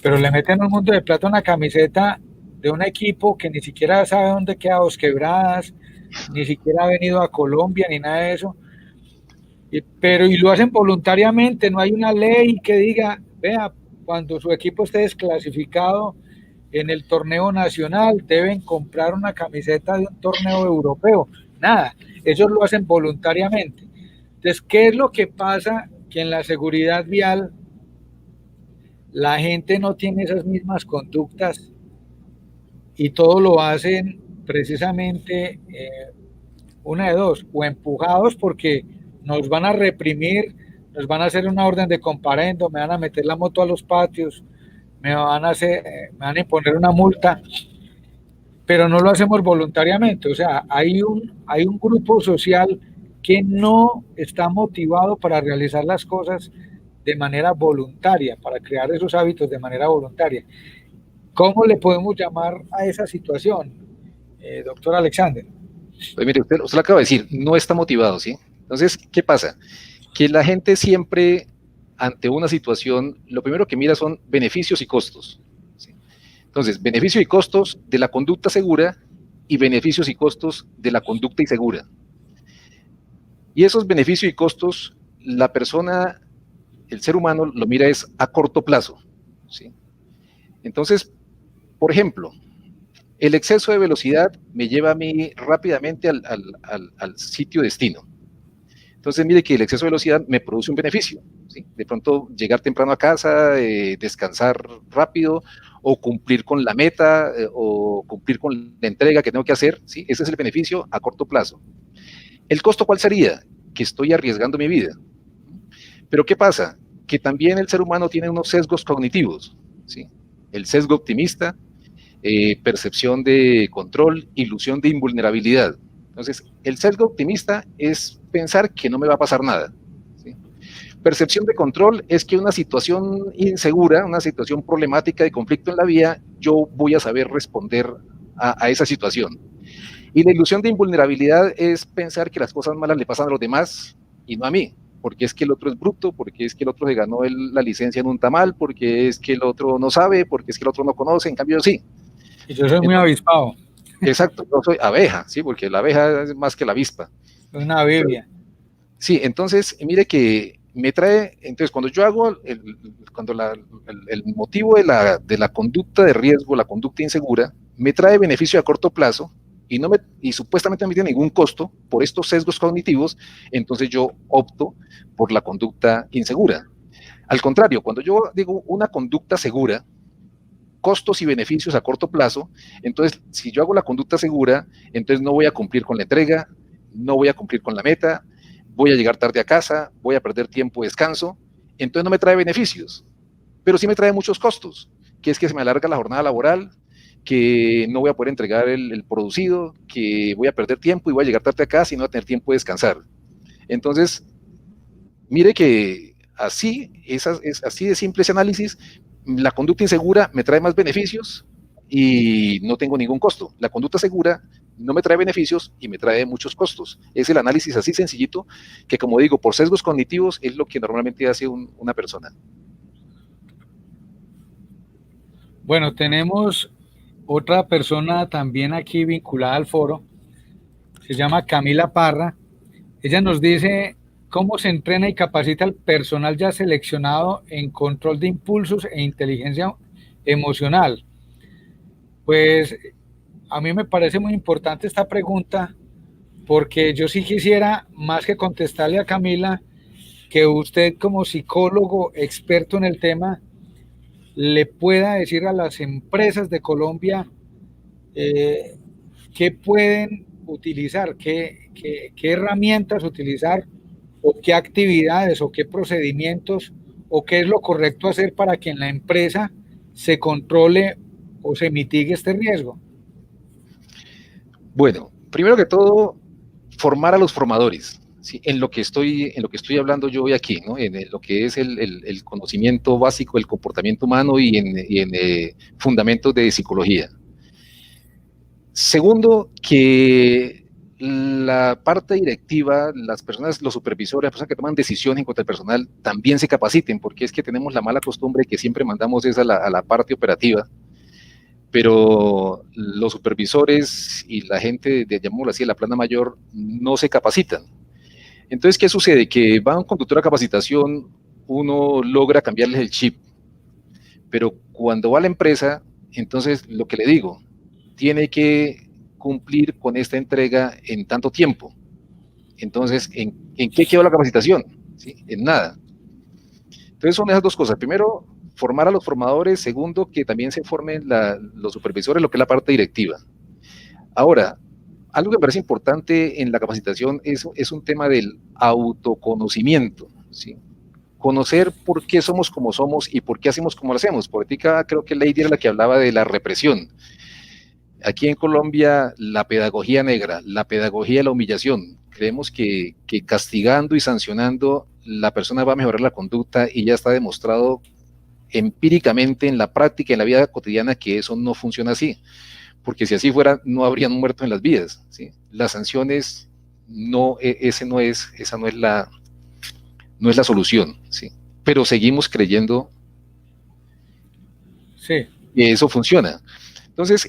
pero le meten un mundo de plata una camiseta de un equipo que ni siquiera sabe dónde queda Dos Quebradas, ni siquiera ha venido a Colombia, ni nada de eso, y lo hacen voluntariamente, no hay una ley que diga, vea, cuando su equipo esté desclasificado en el torneo nacional, deben comprar una camiseta de un torneo europeo, nada, ellos lo hacen voluntariamente. Entonces, ¿qué es lo que pasa? Que en la seguridad vial la gente no tiene esas mismas conductas y todo lo hacen precisamente una de dos, o empujados porque nos van a reprimir, nos van a hacer una orden de comparendo, me van a meter la moto a los patios, me van a imponer una multa, pero no lo hacemos voluntariamente. O sea, hay un grupo social que no está motivado para realizar las cosas de manera voluntaria, para crear esos hábitos de manera voluntaria. ¿Cómo le podemos llamar a esa situación, doctor Alexander? Pues mire, usted lo acaba de decir, no está motivado, ¿sí? Entonces, ¿qué pasa? Que la gente siempre, ante una situación, lo primero que mira son beneficios y costos, ¿sí? Entonces, beneficios y costos de la conducta segura y beneficios y costos de la conducta insegura. Y esos beneficios y costos, la persona, el ser humano, lo mira es a corto plazo, ¿sí? Entonces, por ejemplo, el exceso de velocidad me lleva a mí rápidamente al sitio destino. Entonces, mire que el exceso de velocidad me produce un beneficio, ¿sí? De pronto llegar temprano a casa, descansar rápido, o cumplir con la meta, o cumplir con la entrega que tengo que hacer, ¿sí? Ese es el beneficio a corto plazo. ¿El costo cuál sería? Que estoy arriesgando mi vida. Pero ¿qué pasa? Que también el ser humano tiene unos sesgos cognitivos, ¿sí? El sesgo optimista, percepción de control, ilusión de invulnerabilidad. Entonces, el sesgo optimista es pensar que no me va a pasar nada, ¿sí? Percepción de control es que una situación insegura, una situación problemática de conflicto en la vida, yo voy a saber responder a esa situación. Y la ilusión de invulnerabilidad es pensar que las cosas malas le pasan a los demás y no a mí, porque es que el otro es bruto, porque es que el otro se ganó la licencia en un tamal, porque es que el otro no sabe, porque es que el otro no conoce, en cambio sí. Y yo soy muy avispado. Exacto, yo soy abeja, sí, porque la abeja es más que la avispa. Una Biblia. Sí, entonces, mire que me trae, entonces cuando yo hago, el motivo de la conducta de riesgo, la conducta insegura, me trae beneficio a corto plazo y supuestamente no me tiene ningún costo por estos sesgos cognitivos, entonces yo opto por la conducta insegura. Al contrario, cuando yo digo una conducta segura, costos y beneficios a corto plazo, entonces si yo hago la conducta segura, entonces no voy a cumplir con la entrega, no voy a cumplir con la meta, voy a llegar tarde a casa, voy a perder tiempo de descanso, entonces no me trae beneficios, pero sí me trae muchos costos, que es que se me alarga la jornada laboral, que no voy a poder entregar el producido, que voy a perder tiempo y voy a llegar tarde a casa y no voy a tener tiempo de descansar. Entonces, mire que así, es así de simple ese análisis. La conducta insegura me trae más beneficios y no tengo ningún costo. La conducta segura no me trae beneficios y me trae muchos costos. Es el análisis así sencillito que, como digo, por sesgos cognitivos es lo que normalmente hace una persona. Bueno, tenemos otra persona también aquí vinculada al foro, se llama Camila Parra. Ella nos dice cómo se entrena y capacita al personal ya seleccionado en control de impulsos e inteligencia emocional. Pues a mí me parece muy importante esta pregunta porque yo sí quisiera, más que contestarle a Camila, que usted como psicólogo experto en el tema le pueda decir a las empresas de Colombia qué pueden utilizar, qué herramientas utilizar o qué actividades o qué procedimientos o qué es lo correcto hacer para que en la empresa se controle o se mitigue este riesgo. Bueno, primero que todo, formar a los formadores, ¿sí? En lo que estoy hablando yo hoy aquí, ¿no? En lo que es el conocimiento básico del comportamiento humano y en fundamentos de psicología. Segundo, que la parte directiva, las personas, los supervisores, las personas que toman decisiones en cuanto al personal, también se capaciten, porque es que tenemos la mala costumbre que siempre mandamos es a la parte operativa, pero los supervisores y la gente, llamémoslo así, de la plana mayor, no se capacitan. Entonces, ¿qué sucede? Que va un conductor a capacitación, uno logra cambiarles el chip, pero cuando va a la empresa, entonces lo que le digo, tiene que cumplir con esta entrega en tanto tiempo. Entonces, ¿en qué quedó la capacitación? ¿Sí? En nada. Entonces son esas dos cosas. Primero, formar a los formadores. Segundo, que también se formen los supervisores, lo que es la parte directiva. Ahora, algo que me parece importante en la capacitación es un tema del autoconocimiento, ¿sí? Conocer por qué somos como somos y por qué hacemos como lo hacemos. Por ética, creo que Lady era la que hablaba de la represión. Aquí en Colombia, la pedagogía negra, la pedagogía de la humillación, Creemos que castigando y sancionando la persona va a mejorar la conducta y ya está demostrado empíricamente en la práctica, en la vida cotidiana, que eso no funciona así. Porque si así fuera, no habrían muerto en las vías, ¿sí? Las sanciones, no, esa no es la solución, ¿sí? Pero seguimos creyendo sí. que eso funciona. Entonces,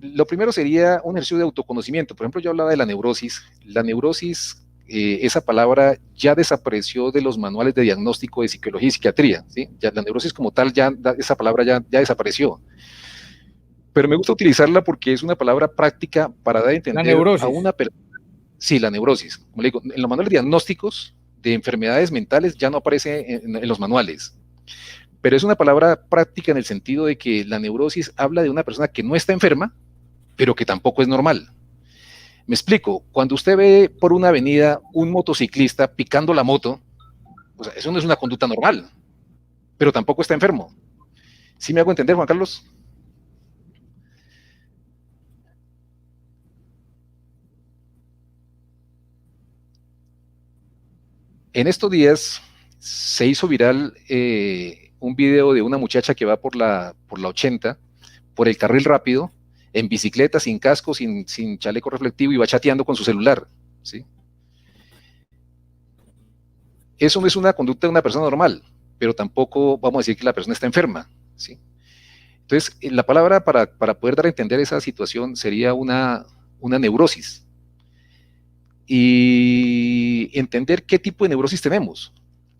lo primero sería un ejercicio de autoconocimiento. Por ejemplo, yo hablaba de la neurosis. La neurosis, esa palabra ya desapareció de los manuales de diagnóstico de psicología y psiquiatría, ¿sí? Ya, la neurosis como tal, esa palabra ya desapareció. Pero me gusta utilizarla porque es una palabra práctica para dar a entender a una persona. Sí, la neurosis. Como le digo, en los manuales diagnósticos de enfermedades mentales ya no aparece en los manuales. Pero es una palabra práctica en el sentido de que la neurosis habla de una persona que no está enferma, pero que tampoco es normal. Me explico, cuando usted ve por una avenida un motociclista picando la moto, o sea, eso no es una conducta normal, pero tampoco está enfermo. ¿Sí me hago entender, Juan Carlos? En estos días se hizo viral un video de una muchacha que va por la 80, por el carril rápido, en bicicleta, sin casco, sin chaleco reflectivo, y va chateando con su celular, ¿sí? Eso no es una conducta de una persona normal, pero tampoco vamos a decir que la persona está enferma, ¿sí? Entonces, la palabra para poder dar a entender esa situación sería una neurosis. Y entender qué tipo de neurosis tenemos.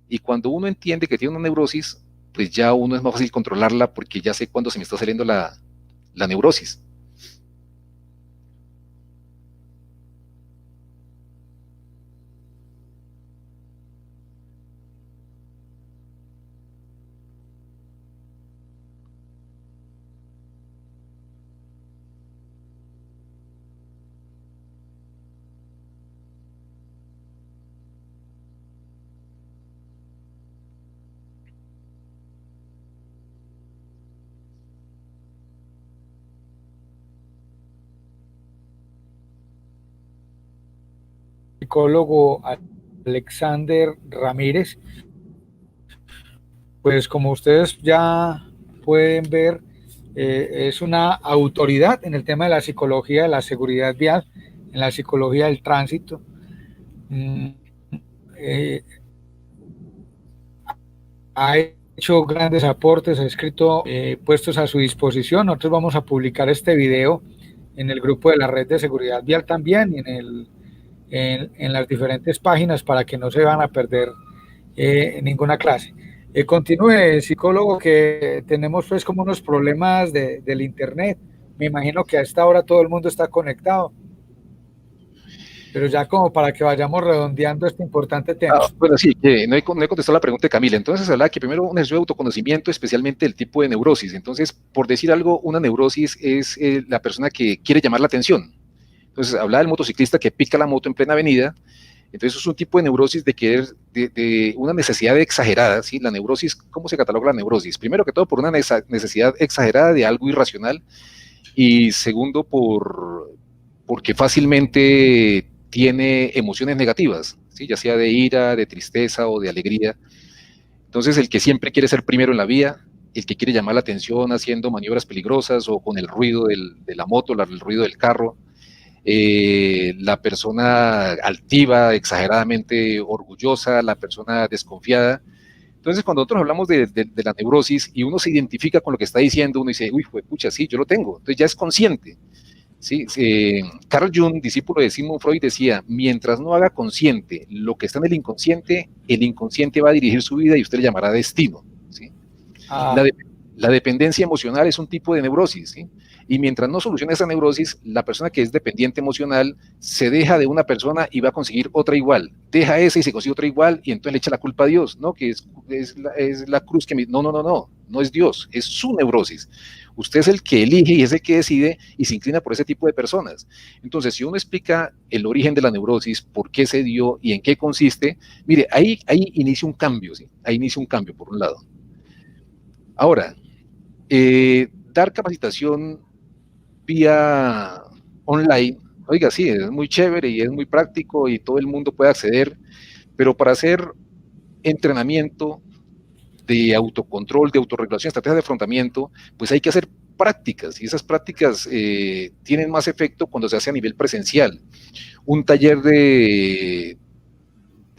Y cuando uno entiende que tiene una neurosis, pues ya uno es más fácil controlarla porque ya sé cuándo se me está saliendo la neurosis. Psicólogo Alexander Ramírez. Pues como ustedes ya pueden ver, es una autoridad en el tema de la psicología de la seguridad vial, en la psicología del tránsito. Ha hecho grandes aportes, ha escrito puestos a su disposición. Nosotros vamos a publicar este video en el grupo de la red de seguridad vial también y en las diferentes páginas para que no se van a perder ninguna clase. Continúe, psicólogo, que tenemos pues como unos problemas del internet. Me imagino que a esta hora todo el mundo está conectado, pero ya como para que vayamos redondeando este importante tema. Bueno, sí, que no he contestado la pregunta de Camila. Entonces, hablaba que primero un ejercicio de autoconocimiento, especialmente el tipo de neurosis. Entonces, por decir algo, una neurosis es la persona que quiere llamar la atención. Entonces, hablaba del motociclista que pica la moto en plena avenida. Entonces, es un tipo de neurosis de una necesidad exagerada, ¿sí? La neurosis, ¿cómo se cataloga la neurosis? Primero que todo, por una necesidad exagerada de algo irracional, y segundo, porque fácilmente tiene emociones negativas, ¿sí? Ya sea de ira, de tristeza o de alegría. Entonces, el que siempre quiere ser primero en la vía, el que quiere llamar la atención haciendo maniobras peligrosas o con el ruido de la moto, el ruido del carro, la persona altiva, exageradamente orgullosa, la persona desconfiada. Entonces, cuando nosotros hablamos de la neurosis y uno se identifica con lo que está diciendo, uno dice, uy, pucha, sí, yo lo tengo. Entonces ya es consciente. ¿Sí? Carl Jung, discípulo de Sigmund Freud, decía, mientras no haga consciente lo que está en el inconsciente va a dirigir su vida y usted le llamará destino. ¿Sí? La dependencia emocional es un tipo de neurosis, ¿sí? Y mientras no solucione esa neurosis, la persona que es dependiente emocional se deja de una persona y va a conseguir otra igual. Deja esa y se consigue otra igual y entonces le echa la culpa a Dios, ¿no? Que es la cruz que... No es Dios, es su neurosis. Usted es el que elige y es el que decide y se inclina por ese tipo de personas. Entonces, si uno explica el origen de la neurosis, por qué se dio y en qué consiste, mire, ahí inicia un cambio, ¿sí? Ahí inicia un cambio, por un lado. Ahora, dar capacitación vía online, Oiga, sí, es muy chévere y es muy práctico y todo el mundo puede acceder, pero para hacer entrenamiento de autocontrol, de autorregulación, estrategias de afrontamiento, pues hay que hacer prácticas y esas prácticas tienen más efecto cuando se hace a nivel presencial. Un taller de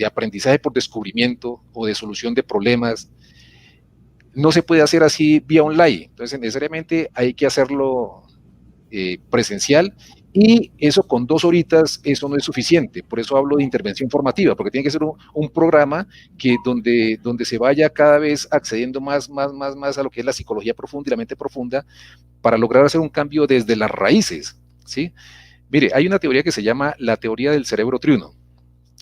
aprendizaje por descubrimiento o de solución de problemas no se puede hacer así vía online, entonces necesariamente hay que hacerlo presencial y eso con 2 horitas, eso no es suficiente, por eso hablo de intervención formativa, porque tiene que ser un programa que donde se vaya cada vez accediendo más a lo que es la psicología profunda y la mente profunda para lograr hacer un cambio desde las raíces, ¿sí? Mire, hay una teoría que se llama la teoría del cerebro triuno.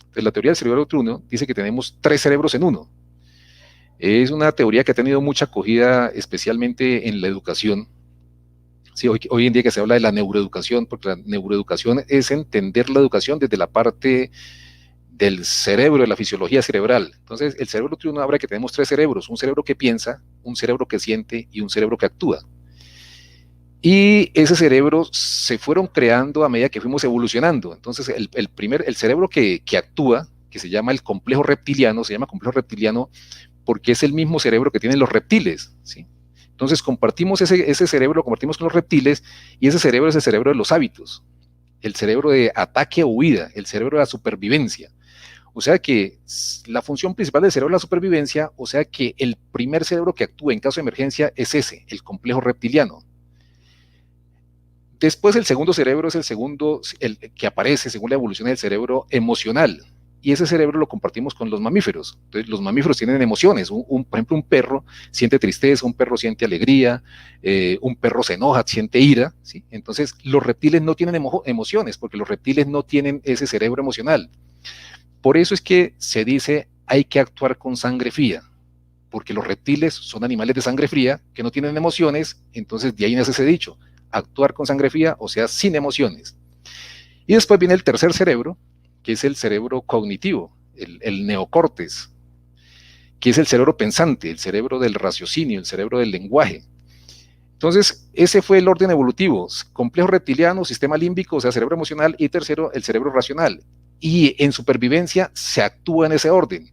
Entonces, la teoría del cerebro triuno dice que tenemos 3 cerebros en uno. Es una teoría que ha tenido mucha acogida, especialmente en la educación. Sí, hoy en día que se habla de la neuroeducación, porque la neuroeducación es entender la educación desde la parte del cerebro, de la fisiología cerebral. Entonces, el cerebro triuno habla que tenemos 3 cerebros, un cerebro que piensa, un cerebro que siente y un cerebro que actúa. Y ese cerebro se fueron creando a medida que fuimos evolucionando. Entonces, el cerebro que actúa, que se llama el complejo reptiliano, se llama complejo reptiliano porque es el mismo cerebro que tienen los reptiles, ¿sí? Entonces compartimos ese cerebro, lo compartimos con los reptiles, y ese cerebro es el cerebro de los hábitos, el cerebro de ataque o huida, el cerebro de la supervivencia. O sea que la función principal del cerebro de la supervivencia, o sea que el primer cerebro que actúa en caso de emergencia es ese, el complejo reptiliano. Después el segundo cerebro es el que aparece según la evolución del cerebro emocional. Y ese cerebro lo compartimos con los mamíferos. Entonces, los mamíferos tienen emociones. Por ejemplo, un perro siente tristeza, un perro siente alegría, un perro se enoja, siente ira, ¿sí? Entonces, los reptiles no tienen emociones porque los reptiles no tienen ese cerebro emocional. Por eso es que se dice hay que actuar con sangre fría, porque los reptiles son animales de sangre fría que no tienen emociones, entonces de ahí nace ese dicho, actuar con sangre fría, o sea, sin emociones. Y después viene el tercer cerebro, que es el cerebro cognitivo, el neocórtex, que es el cerebro pensante, el cerebro del raciocinio, el cerebro del lenguaje. Entonces, ese fue el orden evolutivo, complejo reptiliano, sistema límbico, o sea, cerebro emocional, y tercero, el cerebro racional. Y en supervivencia se actúa en ese orden.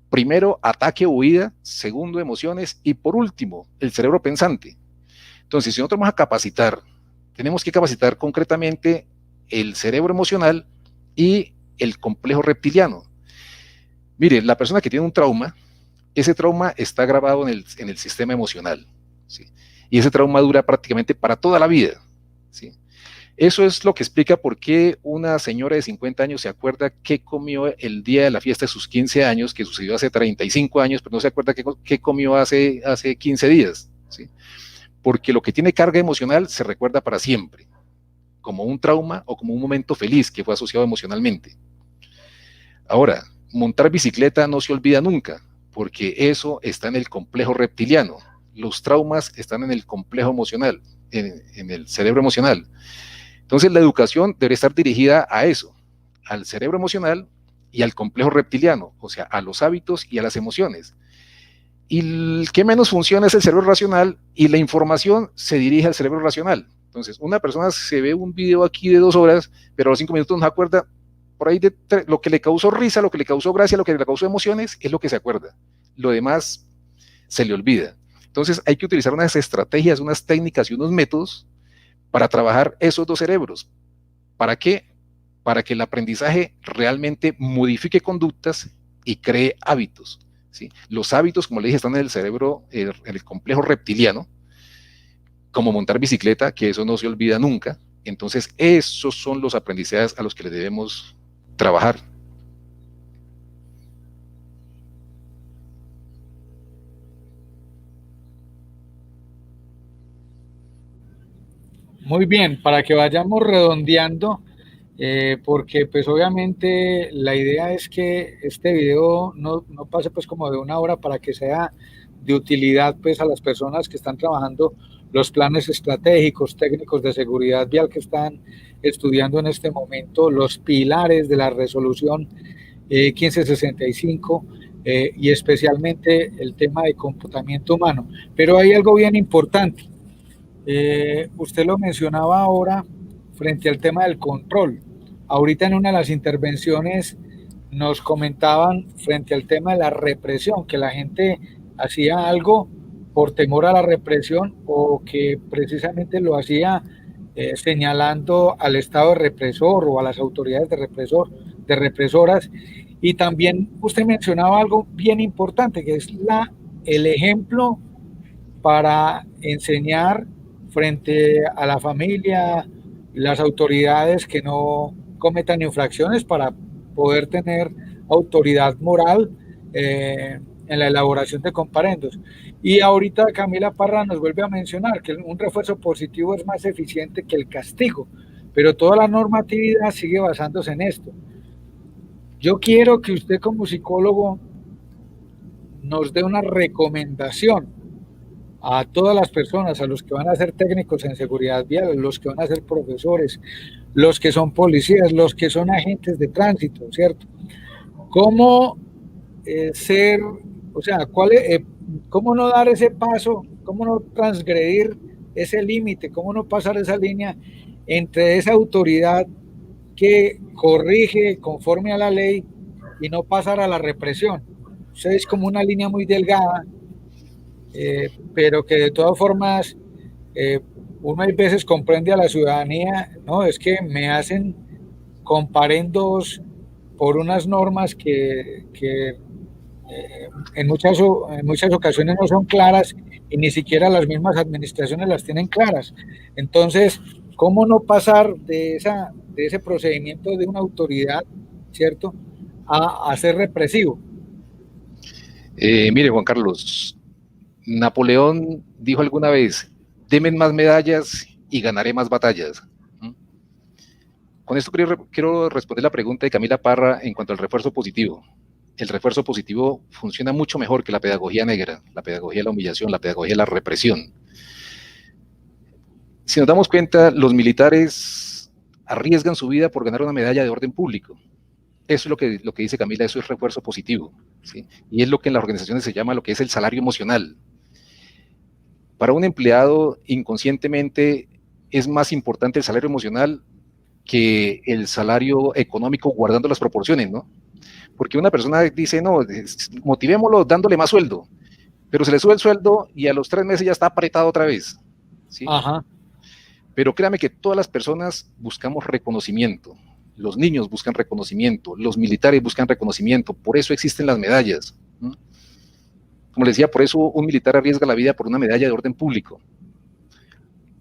Primero, ataque o huida, segundo, emociones, y por último, el cerebro pensante. Entonces, si nosotros vamos a capacitar, tenemos que capacitar concretamente el cerebro emocional y el complejo reptiliano. Mire, la persona que tiene un trauma, ese trauma está grabado en el sistema emocional, ¿sí? Y ese trauma dura prácticamente para toda la vida, ¿sí? Eso es lo que explica por qué una señora de 50 años se acuerda qué comió el día de la fiesta de sus 15 años, que sucedió hace 35 años, pero no se acuerda qué comió hace 15 días, ¿sí? Porque lo que tiene carga emocional se recuerda para siempre, como un trauma o como un momento feliz que fue asociado emocionalmente. Ahora, montar bicicleta no se olvida nunca, porque eso está en el complejo reptiliano. Los traumas están en el complejo emocional, en el cerebro emocional. Entonces, la educación debe estar dirigida a eso, al cerebro emocional y al complejo reptiliano, o sea, a los hábitos y a las emociones. Y el que menos funciona es el cerebro racional y la información se dirige al cerebro racional. Entonces, una persona se ve un video aquí de 2 horas, pero a los 5 minutos no se acuerda. Por ahí lo que le causó risa, lo que le causó gracia, lo que le causó emociones, es lo que se acuerda. Lo demás se le olvida. Entonces hay que utilizar unas estrategias, unas técnicas y unos métodos para trabajar esos 2 cerebros. ¿Para qué? Para que el aprendizaje realmente modifique conductas y cree hábitos, ¿sí? Los hábitos, como le dije, están en el cerebro, en el complejo reptiliano, como montar bicicleta, que eso no se olvida nunca. Entonces esos son los aprendizajes a los que le debemos trabajar. Muy bien, para que vayamos redondeando, porque pues obviamente la idea es que este video no pase pues como de 1 hora para que sea de utilidad pues a las personas que están trabajando los planes estratégicos, técnicos de seguridad vial que están estudiando en este momento los pilares de la resolución 1565 y especialmente el tema de comportamiento humano. Pero hay algo bien importante. Usted lo mencionaba ahora frente al tema del control. Ahorita en una de las intervenciones nos comentaban frente al tema de la represión, que la gente hacía algo por temor a la represión o que precisamente lo hacía señalando al Estado represor o a las autoridades de represoras. Y también usted mencionaba algo bien importante, que es el ejemplo para enseñar frente a la familia, las autoridades que no cometan infracciones para poder tener autoridad moral en la elaboración de comparendos. Y ahorita Camila Parra nos vuelve a mencionar que un refuerzo positivo es más eficiente que el castigo, pero toda la normatividad sigue basándose en esto. Yo quiero que usted como psicólogo nos dé una recomendación a todas las personas, a los que van a ser técnicos en seguridad vial, los que van a ser profesores, los que son policías, los que son agentes de tránsito, ¿cierto? ¿Cómo ser, o sea, cómo no dar ese paso, cómo no transgredir ese límite, cómo no pasar esa línea entre esa autoridad que corrige conforme a la ley y no pasar a la represión? O sea, es como una línea muy delgada, pero que de todas formas uno hay veces comprende a la ciudadanía, no, es que me hacen comparendos por unas normas que en muchas ocasiones no son claras y ni siquiera las mismas administraciones las tienen claras. Entonces, ¿cómo no pasar de ese procedimiento de una autoridad, ¿cierto?, a ser represivo? Mire, Juan Carlos, Napoleón dijo alguna vez, denme más medallas y ganaré más batallas. Con esto quiero responder la pregunta de Camila Parra en cuanto al refuerzo positivo. El refuerzo positivo funciona mucho mejor que la pedagogía negra, la pedagogía de la humillación, la pedagogía de la represión. Si nos damos cuenta, los militares arriesgan su vida por ganar una medalla de orden público. Eso es lo que dice Camila, eso es refuerzo positivo, ¿sí? Y es lo que en las organizaciones se llama lo que es el salario emocional. Para un empleado, inconscientemente, es más importante el salario emocional que el salario económico, guardando las proporciones, ¿no? Porque una persona dice, no, motivémoslo dándole más sueldo, pero se le sube el sueldo y a los 3 meses ya está apretado otra vez, ¿sí? Ajá. Pero créame que todas las personas buscamos reconocimiento. Los niños buscan reconocimiento, los militares buscan reconocimiento, por eso existen las medallas. Como les decía, por eso un militar arriesga la vida por una medalla de orden público.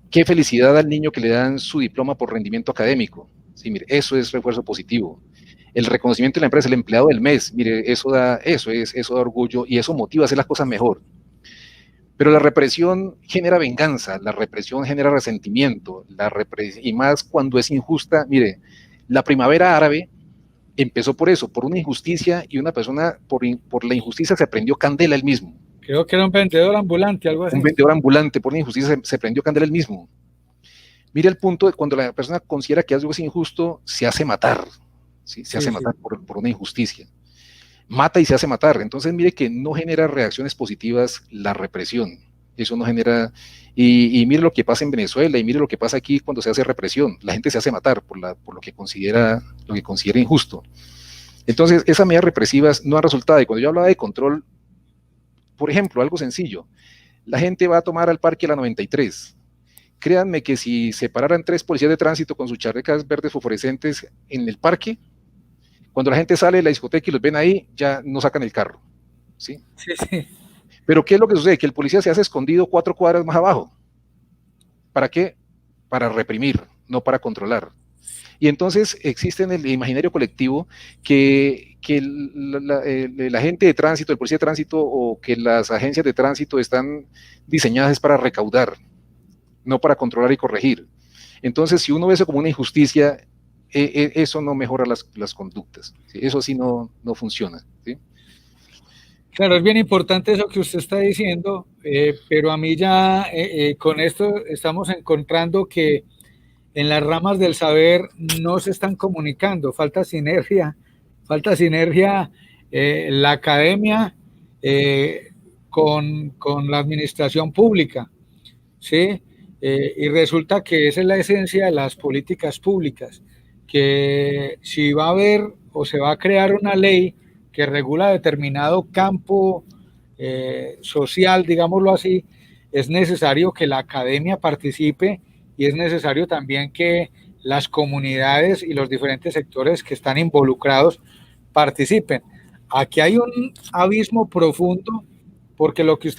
Qué felicidad al niño que le dan su diploma por rendimiento académico. Sí, mire, eso es refuerzo positivo. El reconocimiento de la empresa, el empleado del mes, mire, eso da orgullo y eso motiva a hacer las cosas mejor. Pero la represión genera venganza, la represión genera resentimiento, y más cuando es injusta. Mire, la primavera árabe empezó por eso, por una injusticia, y una persona por la injusticia se prendió candela él mismo. Creo que era un vendedor ambulante, algo así. Un vendedor ambulante, por una injusticia se prendió candela él mismo. Mira el punto de cuando la persona considera que algo es injusto, se hace matar, ¿sí? Se hace matar por una injusticia. Mata y se hace matar. Entonces mire que no genera reacciones positivas la represión. Eso no genera... Y mire lo que pasa en Venezuela y mire lo que pasa aquí cuando se hace represión. La gente se hace matar por lo que considera injusto. Entonces esas medidas represivas no han resultado. Y cuando yo hablaba de control, por ejemplo, algo sencillo. La gente va a tomar al parque la 93. Créanme que si se pararan 3 policías de tránsito con sus chalecas verdes fosforescentes en el parque, cuando la gente sale de la discoteca y los ven ahí, ya no sacan el carro, ¿sí? Sí. Pero ¿qué es lo que sucede? Que el policía se hace escondido 4 cuadras más abajo. ¿Para qué? Para reprimir, no para controlar. Y entonces existe en el imaginario colectivo que la gente de tránsito, el policía de tránsito o que las agencias de tránsito están diseñadas para recaudar, no para controlar y corregir. Entonces, si uno ve eso como una injusticia, eso no mejora las conductas, ¿sí? Eso sí no funciona, ¿sí? Claro, es bien importante eso que usted está diciendo, pero a mí ya con esto estamos encontrando que en las ramas del saber no se están comunicando, falta sinergia la academia con la administración pública, ¿sí? y resulta que esa es la esencia de las políticas públicas, que si va a haber o se va a crear una ley que regula determinado campo social, digámoslo así, es necesario que la academia participe y es necesario también que las comunidades y los diferentes sectores que están involucrados participen. Aquí hay un abismo profundo porque lo que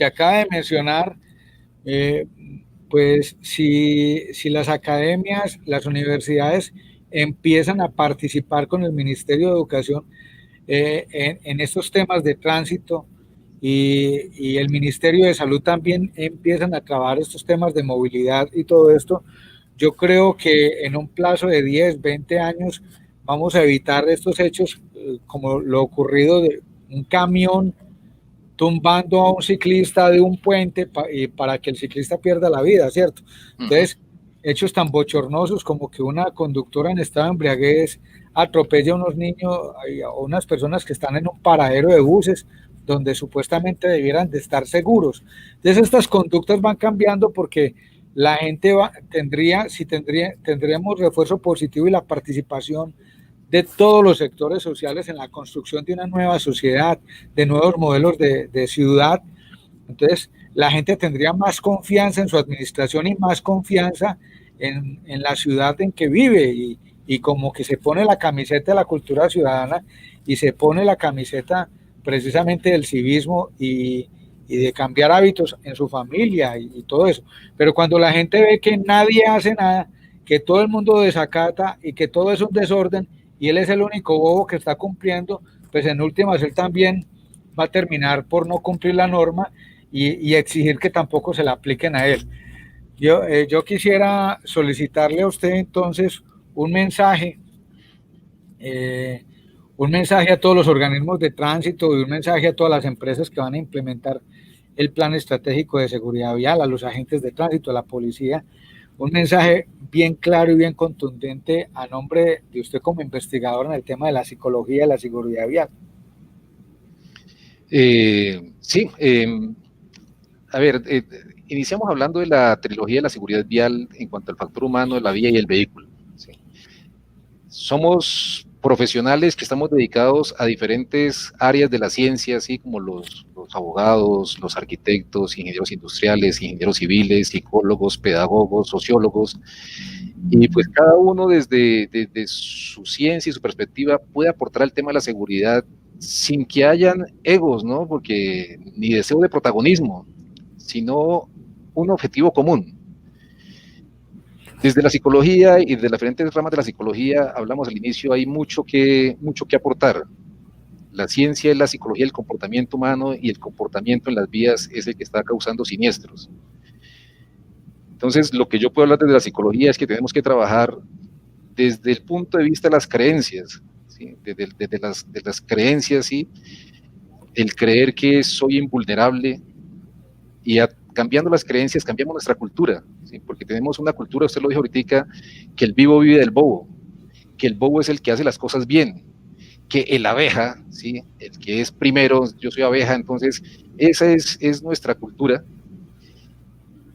acaba de mencionar, eh, pues si las academias, las universidades empiezan a participar con el Ministerio de Educación en estos temas de tránsito y el Ministerio de Salud también empiezan a trabajar estos temas de movilidad y todo esto, yo creo que en un plazo de 10, 20 años vamos a evitar estos hechos como lo ocurrido de un camión tumbando a un ciclista de un puente para que el ciclista pierda la vida, ¿cierto? Entonces, hechos tan bochornosos como que una conductora en estado de embriaguez atropella a unos niños o unas personas que están en un paradero de buses donde supuestamente debieran de estar seguros. Entonces, estas conductas van cambiando porque la gente tendríamos refuerzo positivo y la participación de todos los sectores sociales en la construcción de una nueva sociedad, de nuevos modelos de ciudad. Entonces, la gente tendría más confianza en su administración y más confianza en la ciudad en que vive y como que se pone la camiseta de la cultura ciudadana y se pone la camiseta precisamente del civismo y de cambiar hábitos en su familia y todo eso. Pero cuando la gente ve que nadie hace nada, que todo el mundo desacata y que todo es un desorden, y él es el único bobo que está cumpliendo, pues en últimas él también va a terminar por no cumplir la norma y exigir que tampoco se la apliquen a él. Yo quisiera solicitarle a usted entonces un mensaje, un mensaje a todos los organismos de tránsito y un mensaje a todas las empresas que van a implementar el plan estratégico de seguridad vial, a los agentes de tránsito, a la policía, un mensaje bien claro y bien contundente a nombre de usted como investigador en el tema de la psicología y la seguridad vial. Sí, a ver, iniciamos hablando de la trilogía de la seguridad vial en cuanto al factor humano, la vía y el vehículo. ¿Sí? Somos profesionales que estamos dedicados a diferentes áreas de la ciencia, así como los abogados, los arquitectos, ingenieros industriales, ingenieros civiles, psicólogos, pedagogos, sociólogos, y pues cada uno desde su ciencia y su perspectiva puede aportar al tema de la seguridad sin que hayan egos, ¿no? Porque ni deseo de protagonismo, sino un objetivo común. Desde la psicología y de las diferentes ramas de la psicología, hablamos al inicio, hay mucho que aportar. La ciencia es la psicología del comportamiento humano y el comportamiento en las vías es el que está causando siniestros. Entonces, lo que yo puedo hablar desde la psicología es que tenemos que trabajar desde el punto de vista de las creencias, ¿sí? desde las creencias, ¿sí? El creer que soy invulnerable y cambiando las creencias, cambiamos nuestra cultura, ¿sí? Porque tenemos una cultura, usted lo dijo ahorita, que el vivo vive del bobo, que el bobo es el que hace las cosas bien, que el abeja, ¿sí? El que es primero, yo soy abeja, entonces esa es nuestra cultura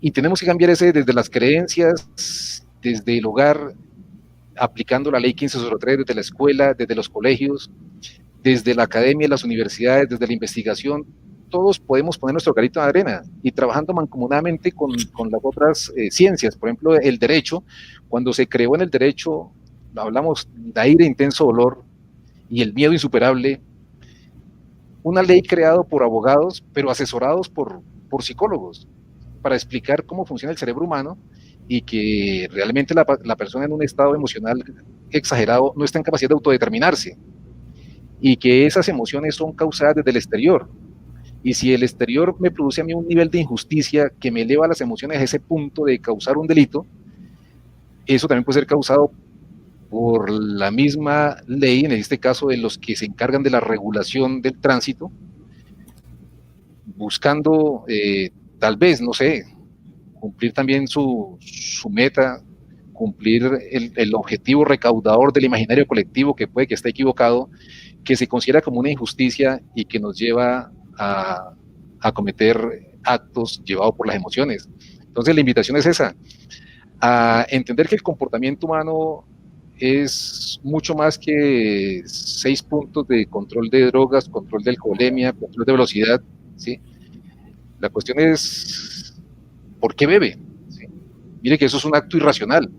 y tenemos que cambiar ese desde las creencias, desde el hogar, aplicando la ley 1503 desde la escuela, desde los colegios, desde la academia, las universidades, desde la investigación. Todos podemos poner nuestro granito de arena y trabajando mancomunadamente con las otras ciencias. Por ejemplo, el derecho, cuando se creó en el derecho, hablamos de aire, intenso dolor y el miedo insuperable, una ley creada por abogados, pero asesorados por psicólogos, para explicar cómo funciona el cerebro humano y que realmente la persona en un estado emocional exagerado no está en capacidad de autodeterminarse y que esas emociones son causadas desde el exterior. Y si el exterior me produce a mí un nivel de injusticia que me eleva las emociones a ese punto de causar un delito, eso también puede ser causado por la misma ley, en este caso de los que se encargan de la regulación del tránsito, buscando tal vez, no sé, cumplir también su meta, cumplir el objetivo recaudador del imaginario colectivo que puede que esté equivocado, que se considera como una injusticia y que nos lleva a cometer actos llevados por las emociones. Entonces la invitación es esa, a entender que el comportamiento humano es mucho más que 6 puntos de control de drogas, control de alcoholemia, control de velocidad, ¿sí? La cuestión es, ¿por qué bebe? ¿Sí? Mire que eso es un acto irracional,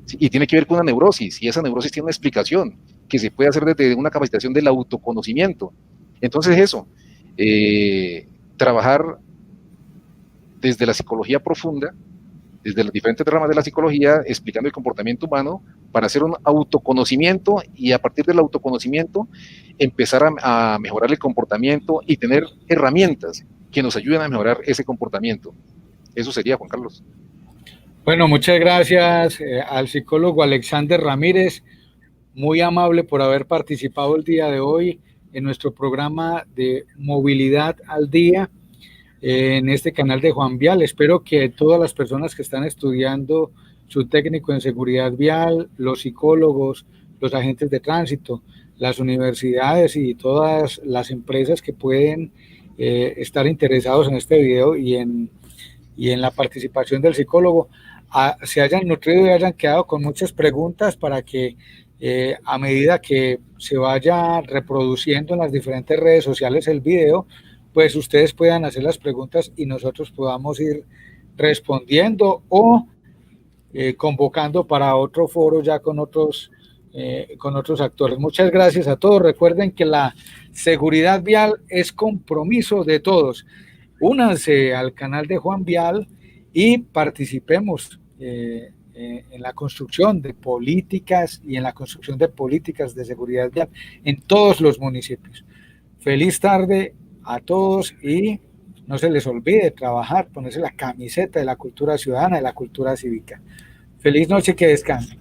¿sí? Y tiene que ver con una neurosis, y esa neurosis tiene una explicación que se puede hacer desde una capacitación del autoconocimiento. Entonces eso, trabajar desde la psicología profunda, desde las diferentes ramas de la psicología, explicando el comportamiento humano para hacer un autoconocimiento y a partir del autoconocimiento empezar a mejorar el comportamiento y tener herramientas que nos ayuden a mejorar ese comportamiento. Eso sería, Juan Carlos. Bueno, muchas gracias al psicólogo Alexander Ramírez, muy amable por haber participado el día de hoy en nuestro programa de Movilidad al Día en este canal de Juan Vial. Espero que todas las personas que están estudiando su técnico en seguridad vial, los psicólogos, los agentes de tránsito, las universidades y todas las empresas que pueden estar interesados en este video y en la participación del psicólogo, se hayan nutrido y hayan quedado con muchas preguntas para que a medida que se vaya reproduciendo en las diferentes redes sociales el video, pues ustedes puedan hacer las preguntas y nosotros podamos ir respondiendo o convocando para otro foro ya con otros actores. Muchas gracias a todos. Recuerden que la seguridad vial es compromiso de todos. Únanse al canal de Juan Vial y participemos en la construcción de políticas y en la construcción de políticas de seguridad vial en todos los municipios. Feliz tarde a todos y no se les olvide trabajar, ponerse la camiseta de la cultura ciudadana, de la cultura cívica. Feliz noche, que descansen.